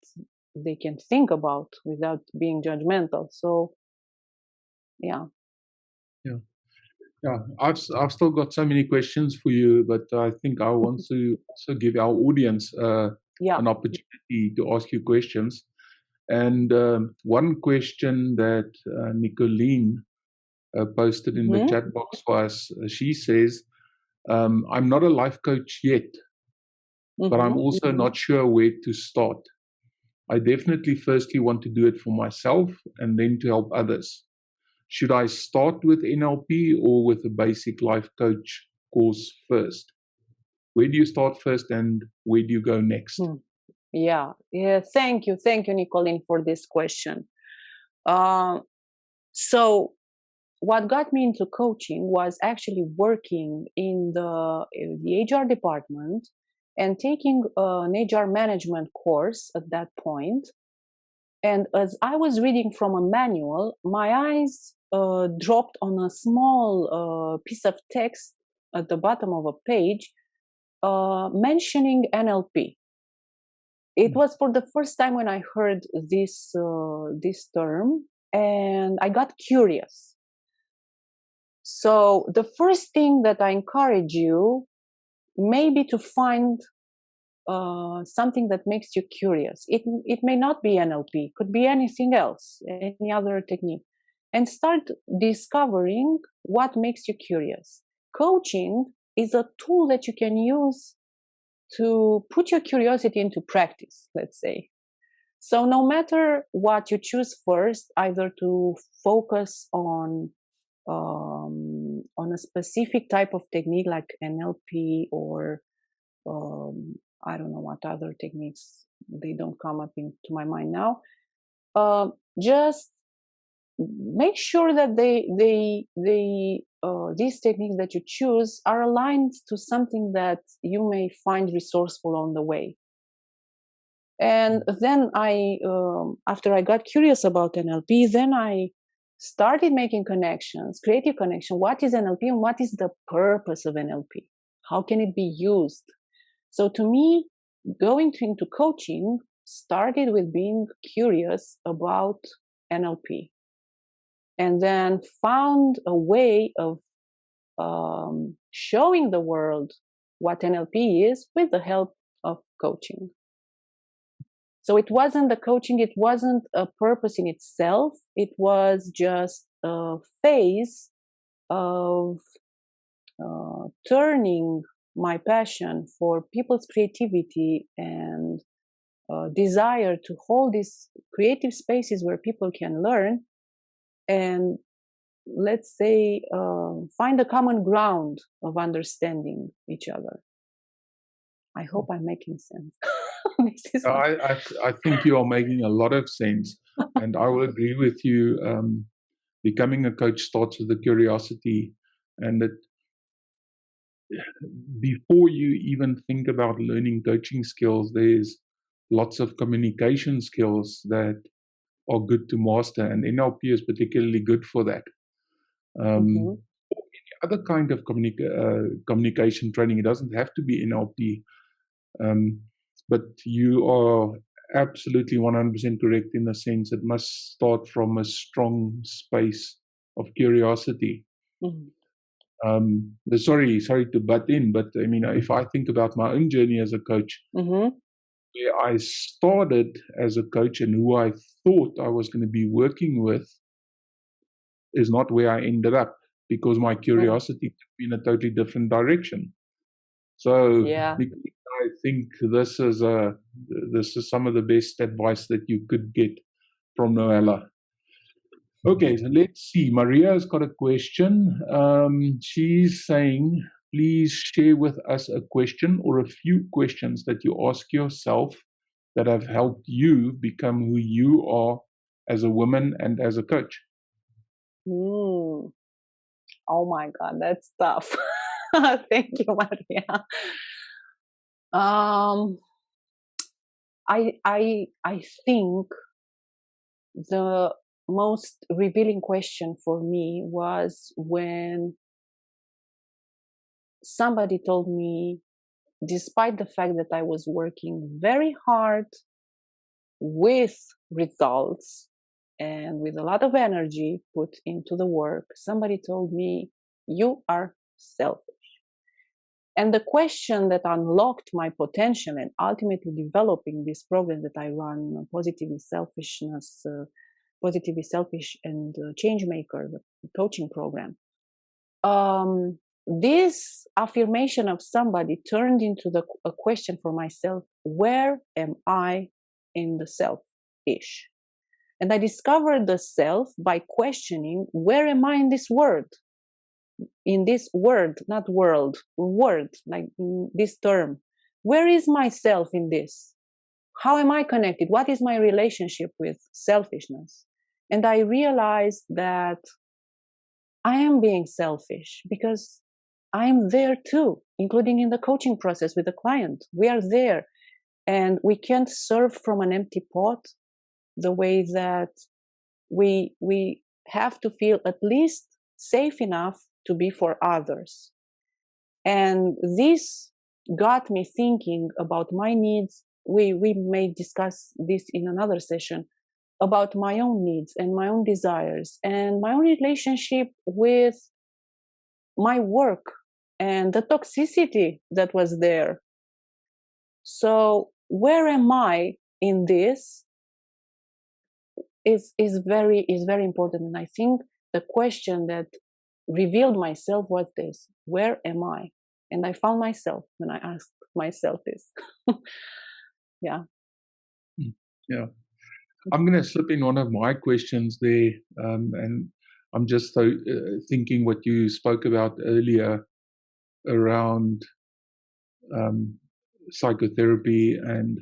they can think about without being judgmental. So yeah. Yeah. Yeah, I've still got so many questions for you, but I think I want to also give our audience Yeah. an opportunity to ask you questions. And one question that Nicolene posted in the Mm-hmm. chat box was, she says, I'm not a life coach yet, but I'm Mm-hmm. also not sure where to start. I definitely firstly want to do it for myself and then to help others. Should I start with NLP or with a basic life coach course first? Where do you start first and where do you go next? Yeah. Thank you, Nicolene, for this question. So what got me into coaching was actually working in the HR department and taking an HR management course at that point. And as I was reading from a manual, my eyes dropped on a small piece of text at the bottom of a page mentioning NLP. It was for the first time when I heard this term, and I got curious. So the first thing that I encourage you maybe to find something that makes you curious. It may not be NLP, could be anything else, any other technique, and start discovering what makes you curious. Coaching is a tool that you can use to put your curiosity into practice, let's say. So no matter what you choose first, either to focus on a specific type of technique like NLP or I don't know what other techniques, they don't come up into my mind now. Just make sure that these techniques that you choose are aligned to something that you may find resourceful on the way. And then after I got curious about NLP, then I started making connections, creative connection. What is NLP and what is the purpose of NLP? How can it be used? So to me, going into coaching started with being curious about NLP, and then found a way of showing the world what NLP is with the help of coaching. So it wasn't the coaching, it wasn't a purpose in itself, it was just a phase of turning my passion for people's creativity and desire to hold these creative spaces where people can learn and, let's say, find a common ground of understanding each other. I hope I'm making sense. I think you are making a lot of sense, and I will agree with you. Becoming a coach starts with the curiosity, and that before you even think about learning coaching skills, there's lots of communication skills that are good to master, and NLP is particularly good for that. Mm-hmm. Other kind of communication training, it doesn't have to be NLP, but you are absolutely 100% correct in the sense it must start from a strong space of curiosity. Mm-hmm. Sorry to butt in, but I mean, if I think about my own journey as a coach, mm-hmm. where I started as a coach and who I thought I was going to be working with is not where I ended up, because my curiosity took me in a totally different direction. So yeah. I think this is some of the best advice that you could get from Noela. Okay, so let's see. Maria's got a question. She's saying, please share with us a question or a few questions that you ask yourself that have helped you become who you are as a woman and as a coach. Oh my God, that's tough. Thank you, Maria. I think the most revealing question for me was when somebody told me despite the fact that I was working very hard with results and with a lot of energy put into the work, somebody told me, "You are selfish." And the question that unlocked my potential and ultimately developing this program that I run, Positively Selfishness, Positively Selfish and Changemaker, the coaching program. This affirmation of somebody turned into a question for myself: where am I in the self-ish? And I discovered the self by questioning, where am I in this word? In this word, not world, word, like this term. Where is myself in this? How am I connected? What is my relationship with selfishness? And I realized that I am being selfish because I am there too, including in the coaching process with the client. We are there and we can't serve from an empty pot the way that we have to feel at least safe enough to be for others. And this got me thinking about my needs. We may discuss this in another session about my own needs and my own desires and my own relationship with my work and the toxicity that was there. So where am I in this is very important. And I think the question that revealed myself was this: where am I? And I found myself when I asked myself this. Yeah. Yeah. I'm going to slip in one of my questions there. And I'm just thinking what you spoke about earlier around psychotherapy and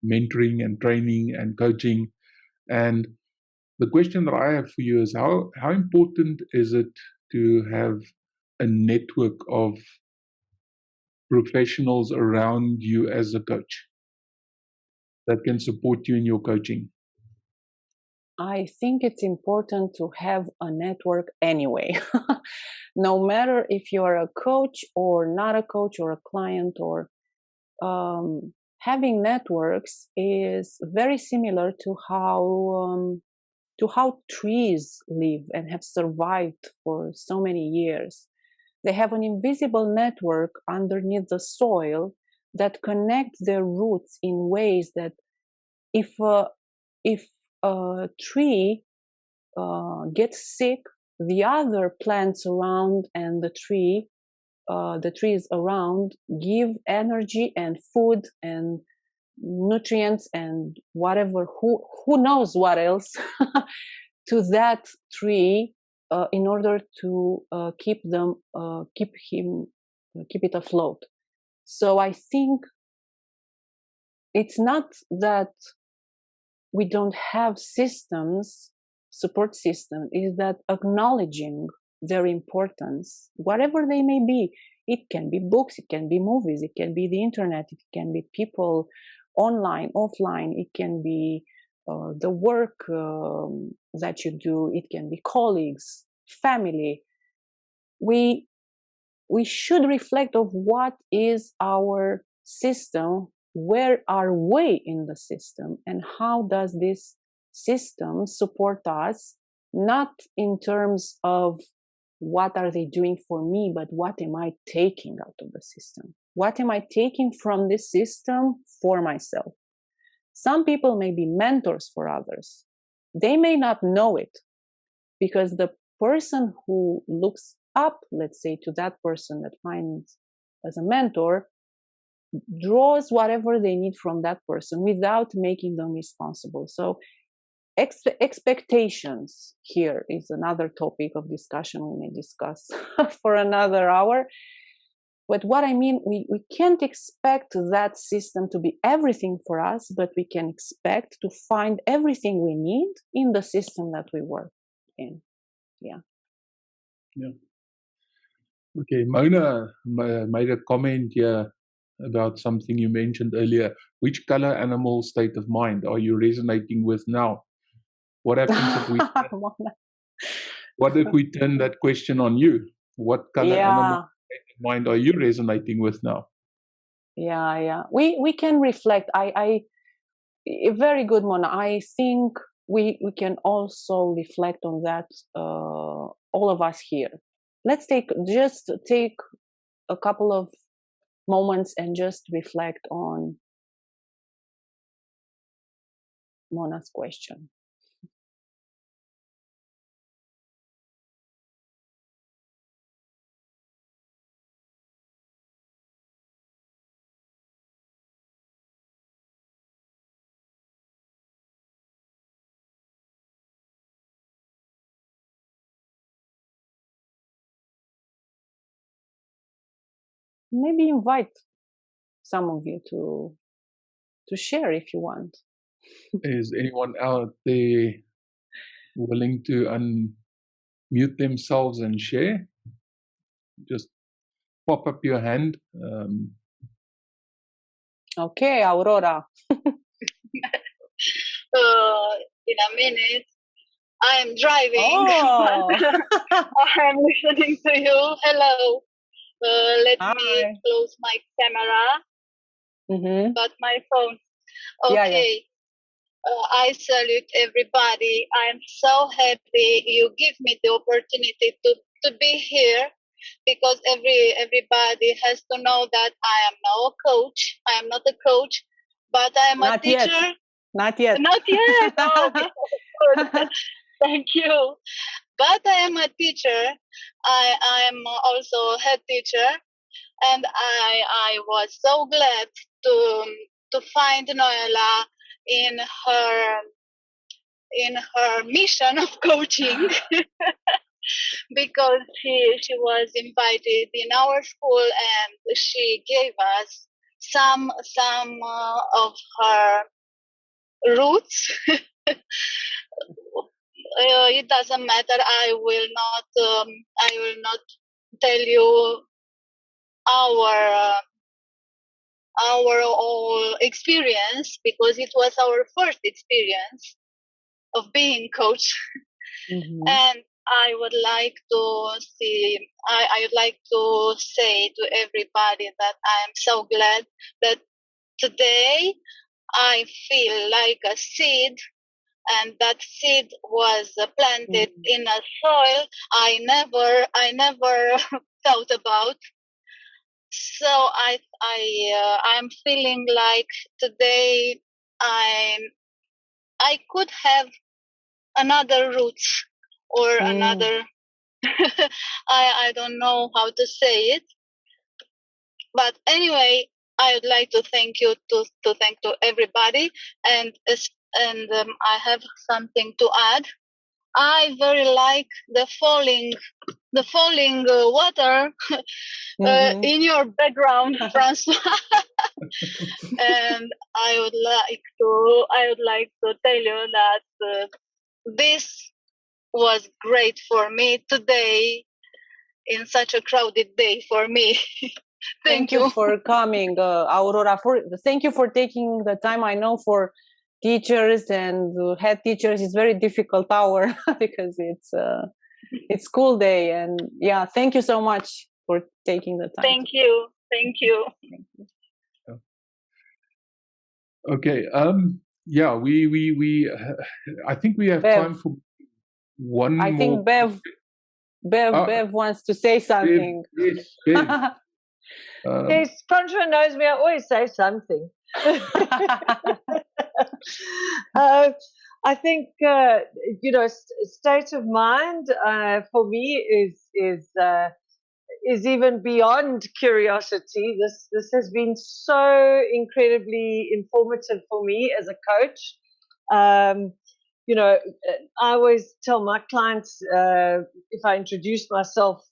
mentoring and training and coaching. And the question that I have for you is how important is it to have a network of professionals around you as a coach that can support you in your coaching? I think it's important to have a network anyway. No matter if you're a coach or not a coach or a client, or having networks is very similar to how trees live and have survived for so many years. They have an invisible network underneath the soil that connect their roots in ways that if a tree gets sick, the other plants around and the trees around give energy and food and nutrients and whatever, who knows what else, to that tree in order to keep it afloat. So I think it's not that we don't have support system, is that acknowledging their importance, whatever they may be. It can be books, it can be movies, it can be the internet, it can be people online, offline, it can be the work that you do, it can be colleagues, family. We should reflect of what is our system, where are we in the system, and how does this system support us, not in terms of what are they doing for me, but what am I taking out of the system? What am I taking from this system for myself? Some people may be mentors for others. They may not know it, because the person who looks up, let's say, to that person that finds as a mentor, draws whatever they need from that person without making them responsible. So expectations here is another topic of discussion we may discuss for another hour. But what I mean, we can't expect that system to be everything for us, but we can expect to find everything we need in the system that we work in. Yeah. Okay, Mona made a comment here about something you mentioned earlier. Which color, animal, state of mind are you resonating with now? What happens if what if we turn that question on you? What color, animal, Yeah. state of mind are you resonating with now? Yeah. We can reflect. Very good, Mona. I think we can also reflect on that. All of us here. Let's take a couple of moments and just reflect on Mona's question. Maybe invite some of you to share if you want. Is anyone out there willing to unmute themselves and share? Just pop up your hand. Okay, Aurora. In a minute. I am driving. Oh. I am listening to you. Hello. Let Hi. me close my camera. Got my phone. Okay. Yeah. I salute everybody. I am so happy you give me the opportunity to be here, because everybody has to know that I am not a coach. I am not a coach, but I am a teacher. Not yet. Not yet. Oh, good. Thank you. But I am a teacher. I am also a head teacher, and I was so glad to find Noela in her mission of coaching, because she was invited in our school and she gave us some of her roots. It doesn't matter. I will not tell you our whole experience, because it was our first experience of being coach. And I would like to say to everybody that I am so glad that today I feel like a seed, and that seed was planted in a soil I never thought about. So I'm feeling like today I could have another roots, or another I don't know how to say it, but anyway, I would like to thank you to thank to everybody, and I have something to add. I very like the falling water in your background, Francois. And I would like to tell you that this was great for me today, in such a crowded day for me. Thank you for coming, Aurora. Thank you for taking the time. I know for teachers and head teachers it's very difficult hour because it's school day, and yeah, thank you so much for taking the time. Thank you. Okay. Yeah, we I think we have time for one more. I think Bev wants to say something. Bev. Yes, Contra knows me. I always say something. I think state of mind for me is even beyond curiosity. This has been so incredibly informative for me as a coach. I always tell my clients, if I introduce myself,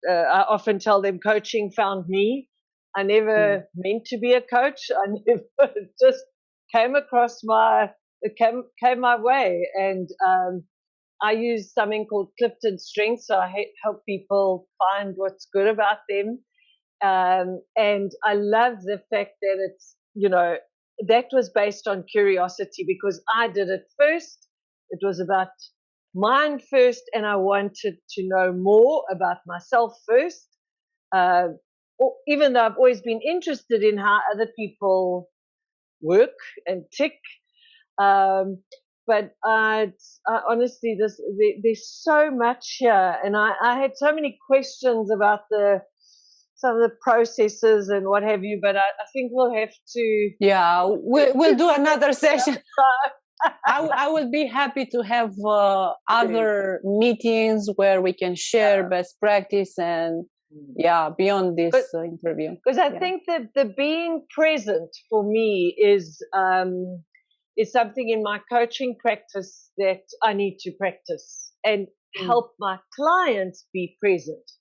I often tell them coaching found me. I never meant to be a coach. I never just came my way. And I use something called Clifton Strengths. So I help people find what's good about them. And I love the fact that it's, that was based on curiosity, because I did it first. It was about mine first, and I wanted to know more about myself first. even though I've always been interested in how other people work and tick, but honestly, there's so much here, and I had so many questions about some of the processes and what have you. But I think we'll have to. Yeah, we'll do another session. I would be happy to have other meetings where we can share best practice and beyond this interview. Because I think that the being present for me is something in my coaching practice that I need to practice and help my clients be present.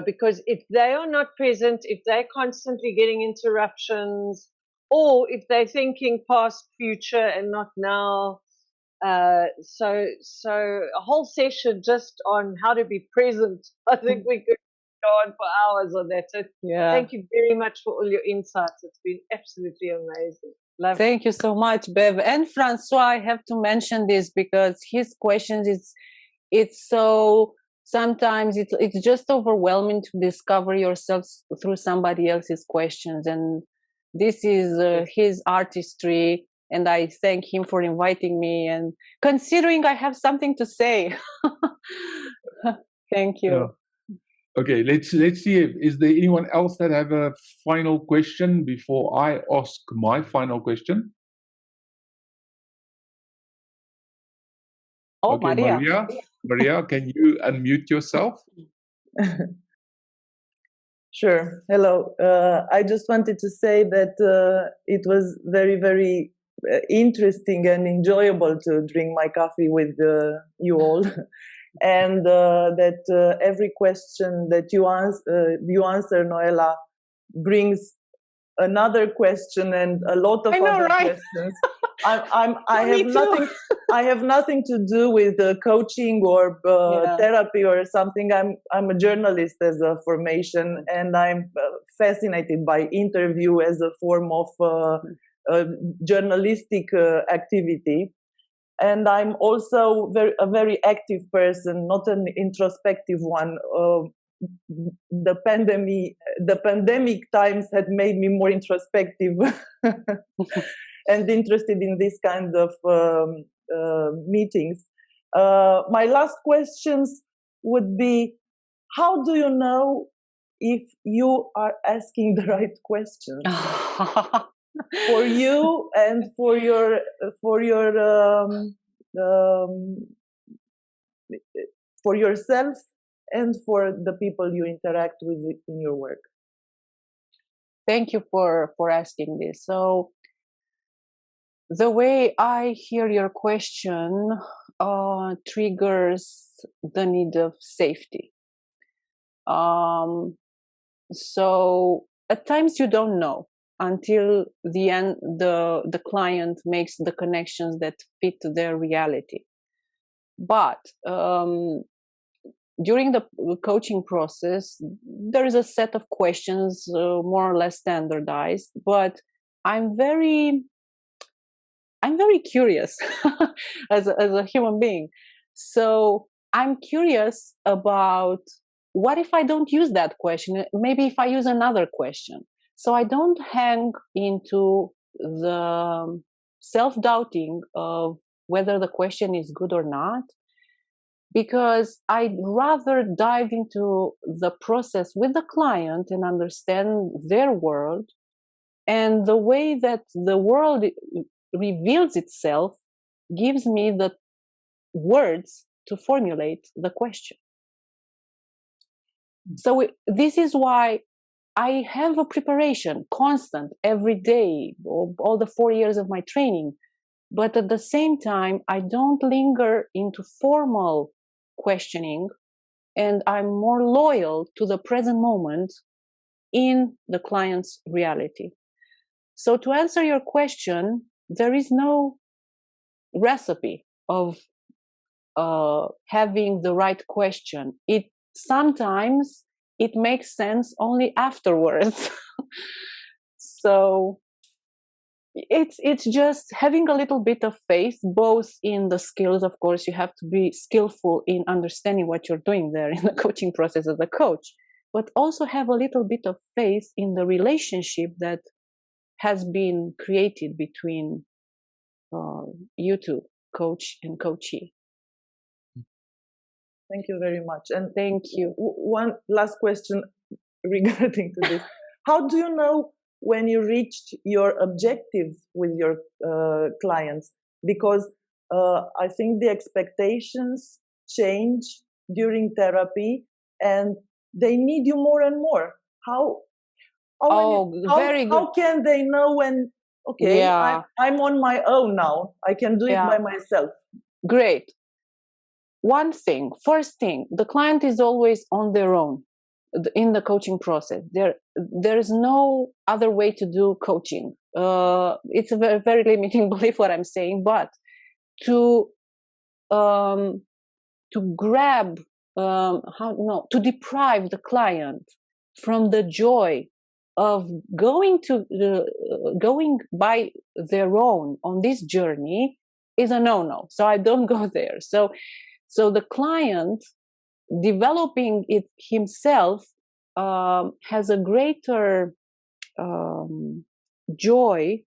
Because if they are not present, if they're constantly getting interruptions, or if they're thinking past, future, and not now, so a whole session just on how to be present, I think we could go on for hours on that. So thank you very much for all your insights. It's been absolutely amazing. Thank you so much, Bev. And Francois, I have to mention this because his questions, it's so, sometimes it's just overwhelming to discover yourself through somebody else's questions. And this is his artistry. And I thank him for inviting me and considering I have something to say. Thank you. Yeah. Okay, let's see. Is there anyone else that have a final question before I ask my final question? Oh, okay, Maria. Maria, can you unmute yourself? Sure. Hello. I just wanted to say that it was very, very interesting and enjoyable to drink my coffee with you all. And that every question that you answer, Noela, brings another question and a lot of other questions. I have nothing to do with coaching or therapy or something. I'm a journalist as a formation, and I'm fascinated by interview as a form of journalistic activity. And I'm also a very active person, not an introspective one. The pandemic times had made me more introspective and interested in this kind of meetings. My last questions would be: how do you know if you are asking the right questions for you and for yourself and for the people you interact with in your work? Thank you for asking this. So the way I hear your question triggers the need of safety. So at times you don't know until the end, the client makes the connections that fit their reality. But during the coaching process, there is a set of questions more or less standardized, but I'm very curious as a human being. So I'm curious about what if I don't use that question? Maybe if I use another question. So I don't hang into the self-doubting of whether the question is good or not, because I'd rather dive into the process with the client and understand their world and the way that the world reveals itself gives me the words to formulate the question. So this is why I have a preparation constant every day, all the 4 years of my training. But at the same time, I don't linger into formal questioning, and I'm more loyal to the present moment in the client's reality. So to answer your question, there is no recipe of having the right question. Sometimes it makes sense only afterwards. So it's just having a little bit of faith, both in the skills. Of course, you have to be skillful in understanding what you're doing there in the coaching process as a coach. but also have a little bit of faith in the relationship that has been created between you two, coach and coachee. Thank you very much. And thank you. One last question regarding to this. How do you know when you reached your objective with your clients? Because I think the expectations change during therapy and they need you more and more. How can they know when, okay, yeah, I'm on my own now, I can do it by myself? Great. First thing, the client is always on their own in the coaching process. There is no other way to do coaching. It's a very, very limiting belief what I'm saying, but to grab, to deprive the client from the joy of going by their own on this journey is a no-no. So I don't go there. So the client developing it himself has a greater joy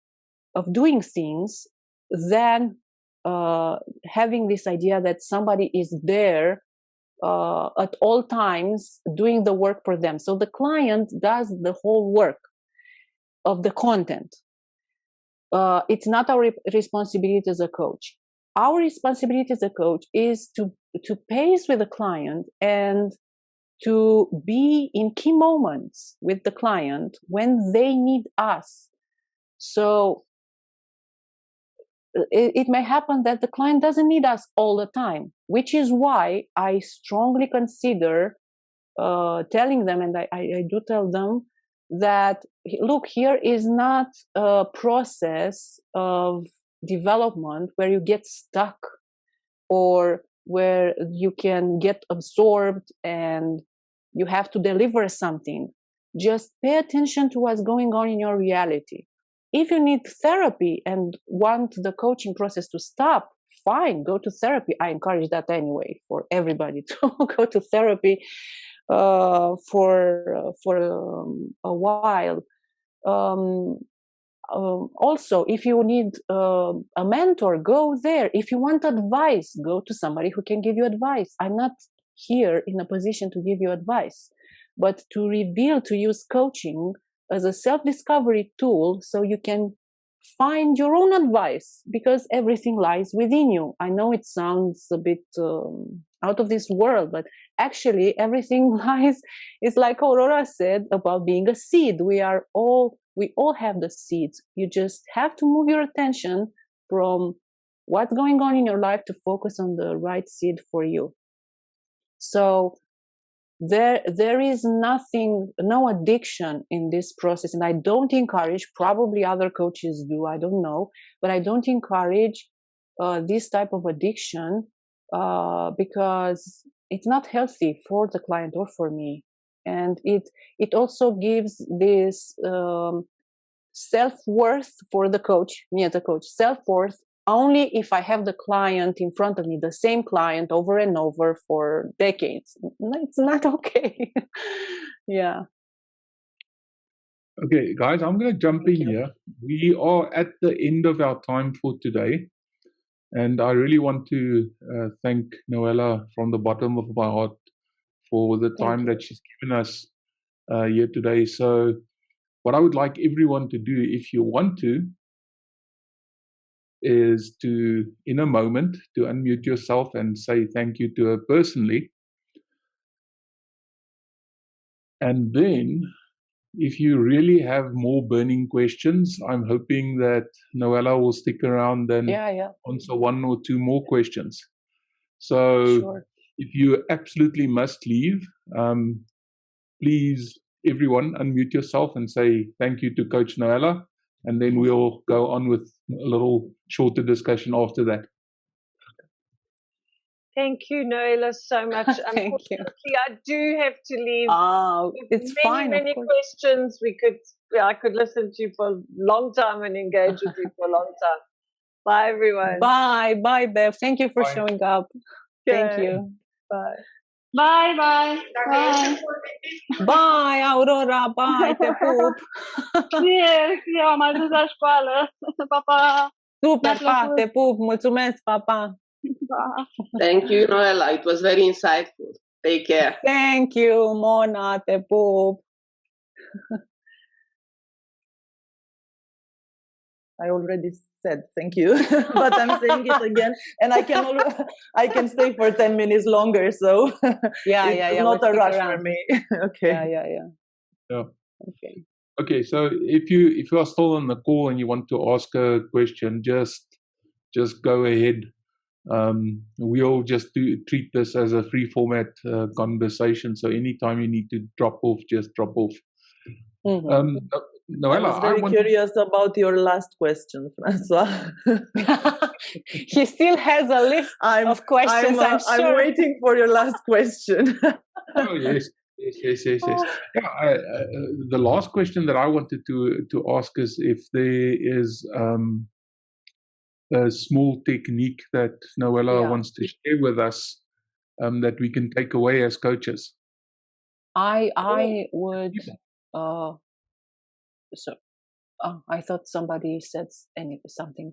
of doing things than having this idea that somebody is there at all times doing the work for them. So the client does the whole work of the content. It's not our responsibility as a coach. Our responsibility as a coach is to pace with the client and to be in key moments with the client when they need us. So it may happen that the client doesn't need us all the time, which is why I strongly consider telling them, and I do tell them, that look, here is not a process of development where you get stuck or where you can get absorbed and you have to deliver something. Just pay attention to what's going on in your reality. If you need therapy and want the coaching process to stop, fine, go to therapy. I encourage that anyway for everybody to go to therapy for a while. Also, if you need a mentor, go there. If you want advice, go to somebody who can give you advice. I'm not here in a position to give you advice, but to use coaching as a self-discovery tool so you can find your own advice, because everything lies within you. I know it sounds a bit out of this world, but actually everything lies, it's like Aurora said about being a seed. We all have the seeds. You just have to move your attention from what's going on in your life to focus on the right seed for you. So there is no addiction in this process, and I don't encourage, probably other coaches do, I don't know, but I don't encourage this type of addiction because it's not healthy for the client or for me. And it also gives this self-worth for the coach, me as a coach, self-worth only if I have the client in front of me, the same client over and over for decades. It's not okay. Yeah. Okay, guys, I'm going to jump in here. We are at the end of our time for today. And I really want to thank Noela from the bottom of my heart for the time that she's given us here today. So what I would like everyone to do, if you want to, is to, in a moment, to unmute yourself and say thank you to her personally. And then, if you really have more burning questions, I'm hoping that Noela will stick around and answer one or two more questions. So if you absolutely must leave, please, everyone, unmute yourself and say thank you to Coach Noela. And then we'll go on with a little shorter discussion after that. Thank you, Noela, so much. Unfortunately, I do have to leave. It's many questions. I could listen to you for a long time and engage with you for a long time. Bye, everyone. Bye, Bev. Thank you for showing up. Okay. Thank you. Bye. Bye, bye. Bye. Bye, Aurora, bye, te pup! Eu am ajuns la școală. Pa, pa! Super, pa, te pup, mulțumesc, pa, pa! Thank you, Noela. It was very insightful. Take care. Thank you, Mona, te pup! I already said thank you, but I'm saying it again, and I can stay for 10 minutes longer, so it's not a rush for me. Okay. Yeah. Okay. Okay, so if you are still on the call and you want to ask a question, just go ahead. We'll just treat this as a free format conversation. So anytime you need to drop off, just drop off. Mm-hmm. Noela, I was very curious about your last question, Francois. He still has a list of questions. I'm sure. I'm waiting for your last question. Oh yes. Yeah, the last question that I wanted to ask is if there is a small technique that Noela wants to share with us that we can take away as coaches. I would. I thought somebody said something.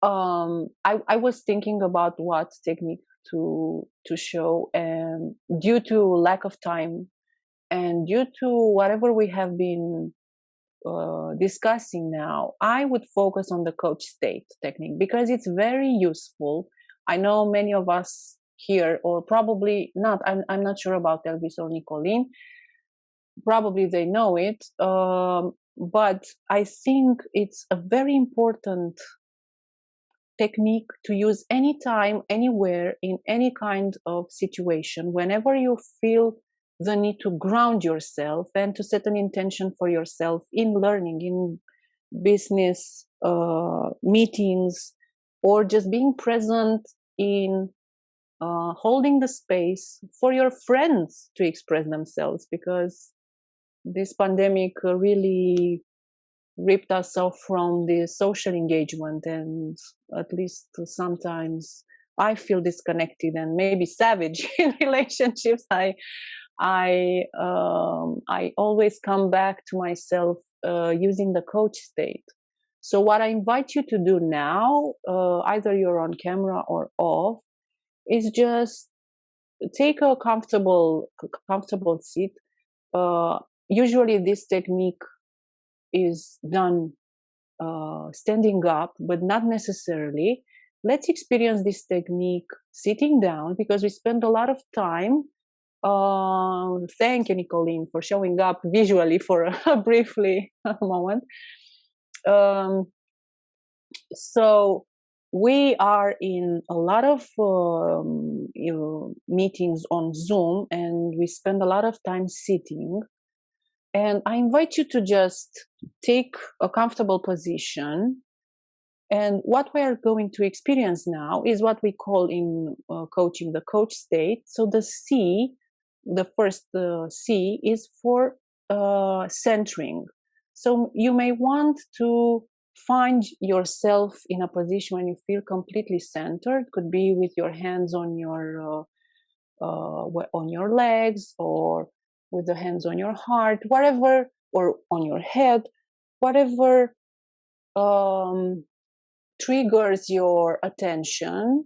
I was thinking about what technique to show, and due to lack of time and due to whatever we have been discussing now, I would focus on the coach state technique because it's very useful. I know many of us here, or probably not, I'm not sure about Elvis or Nicolene, probably they know it, but I think it's a very important technique to use anytime, anywhere, in any kind of situation, whenever you feel the need to ground yourself and to set an intention for yourself in learning, in business meetings, or just being present in holding the space for your friends to express themselves, because this pandemic really ripped us off from the social engagement, and at least sometimes I feel disconnected and maybe savage in relationships. I always come back to myself using the coach state. So what I invite you to do now, either you're on camera or off, is just take a comfortable seat. Usually this technique is done standing up, but not necessarily. Let's experience this technique sitting down, because we spend a lot of time. Thank you, Nicolene, for showing up visually for a briefly a moment. So we are in a lot of meetings on Zoom, and we spend a lot of time sitting. And I invite you to just take a comfortable position. And what we are going to experience now is what we call in coaching the coach state. So the C, the first C, is for centering. So you may want to find yourself in a position when you feel completely centered. Could be with your hands on your legs, or with the hands on your heart, whatever, or on your head, whatever triggers your attention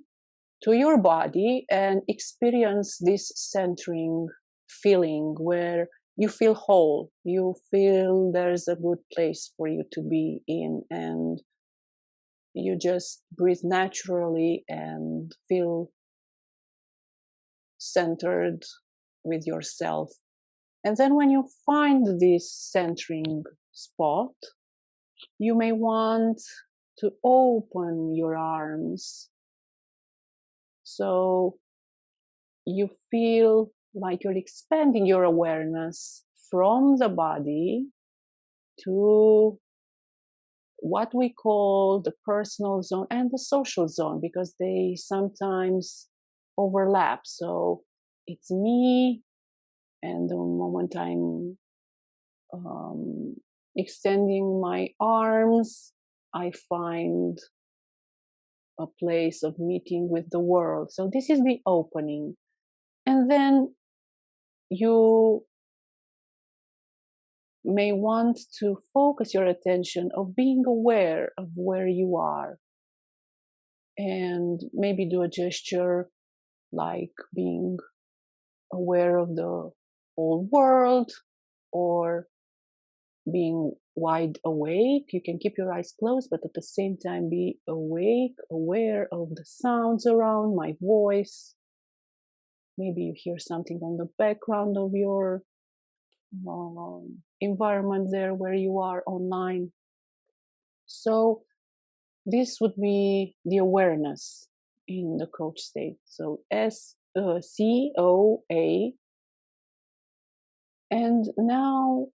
to your body, and experience this centering feeling where you feel whole, you feel there's a good place for you to be in, and you just breathe naturally and feel centered with yourself. And then when you find this centering spot, you may want to open your arms so you feel like you're expanding your awareness from the body to what we call the personal zone and the social zone, because they sometimes overlap. So it's me, and the moment I'm extending my arms, I find a place of meeting with the world. So this is the opening. And then you may want to focus your attention of being aware of where you are, and maybe do a gesture like being aware of the whole world, or being wide awake. You can keep your eyes closed, but at the same time be awake, aware of the sounds around, my voice. Maybe you hear something on the background of your environment there where you are online. So this would be the awareness in the coach state. So COA. And now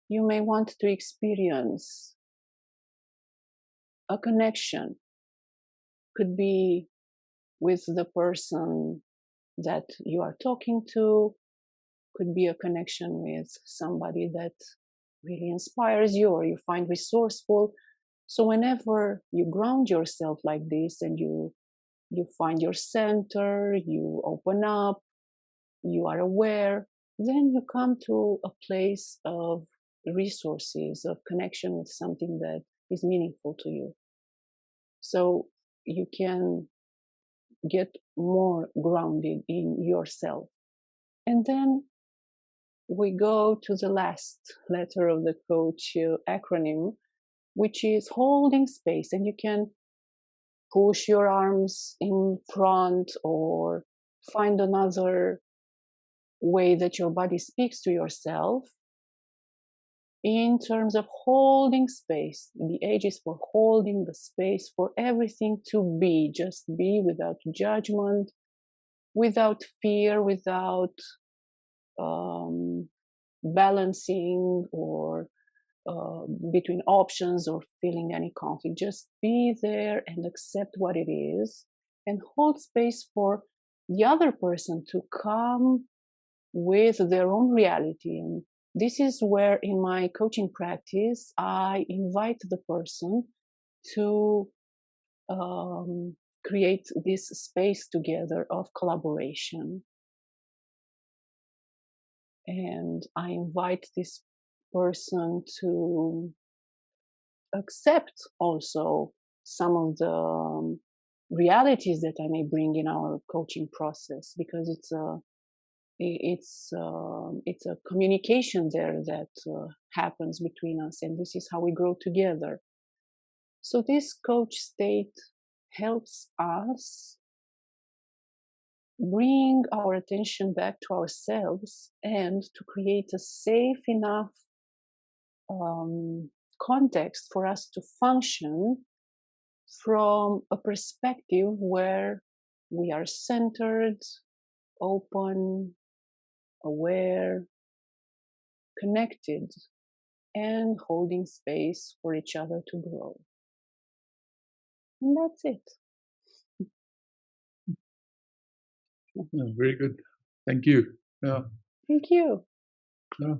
you may want to experience a connection. Could be with the person that you are talking to, could be a connection with somebody that really inspires you or you find resourceful. So whenever you ground yourself like this and you find your center, you open up, you are aware, then you come to a place of resources, of connection with something that is meaningful to you. So you can get more grounded in yourself. And then we go to the last letter of the coach acronym, which is holding space. And you can push your arms in front or find another way that your body speaks to yourself in terms of holding space. The H is for holding the space for everything to be, just be, without judgment, without fear, without balancing or between options or feeling any conflict. Just be there and accept what it is, and hold space for the other person to come with their own reality. And this is where in my coaching practice I invite the person to create this space together of collaboration. And I invite this person to accept also some of the realities that I may bring in our coaching process, because it's a communication there that happens between us, and this is how we grow together. So this coach state helps us bring our attention back to ourselves and to create a safe enough context for us to function from a perspective where we are centered, open, aware, connected, and holding space for each other to grow. And that's it. Very good. Thank you. Yeah. Thank you. Yeah.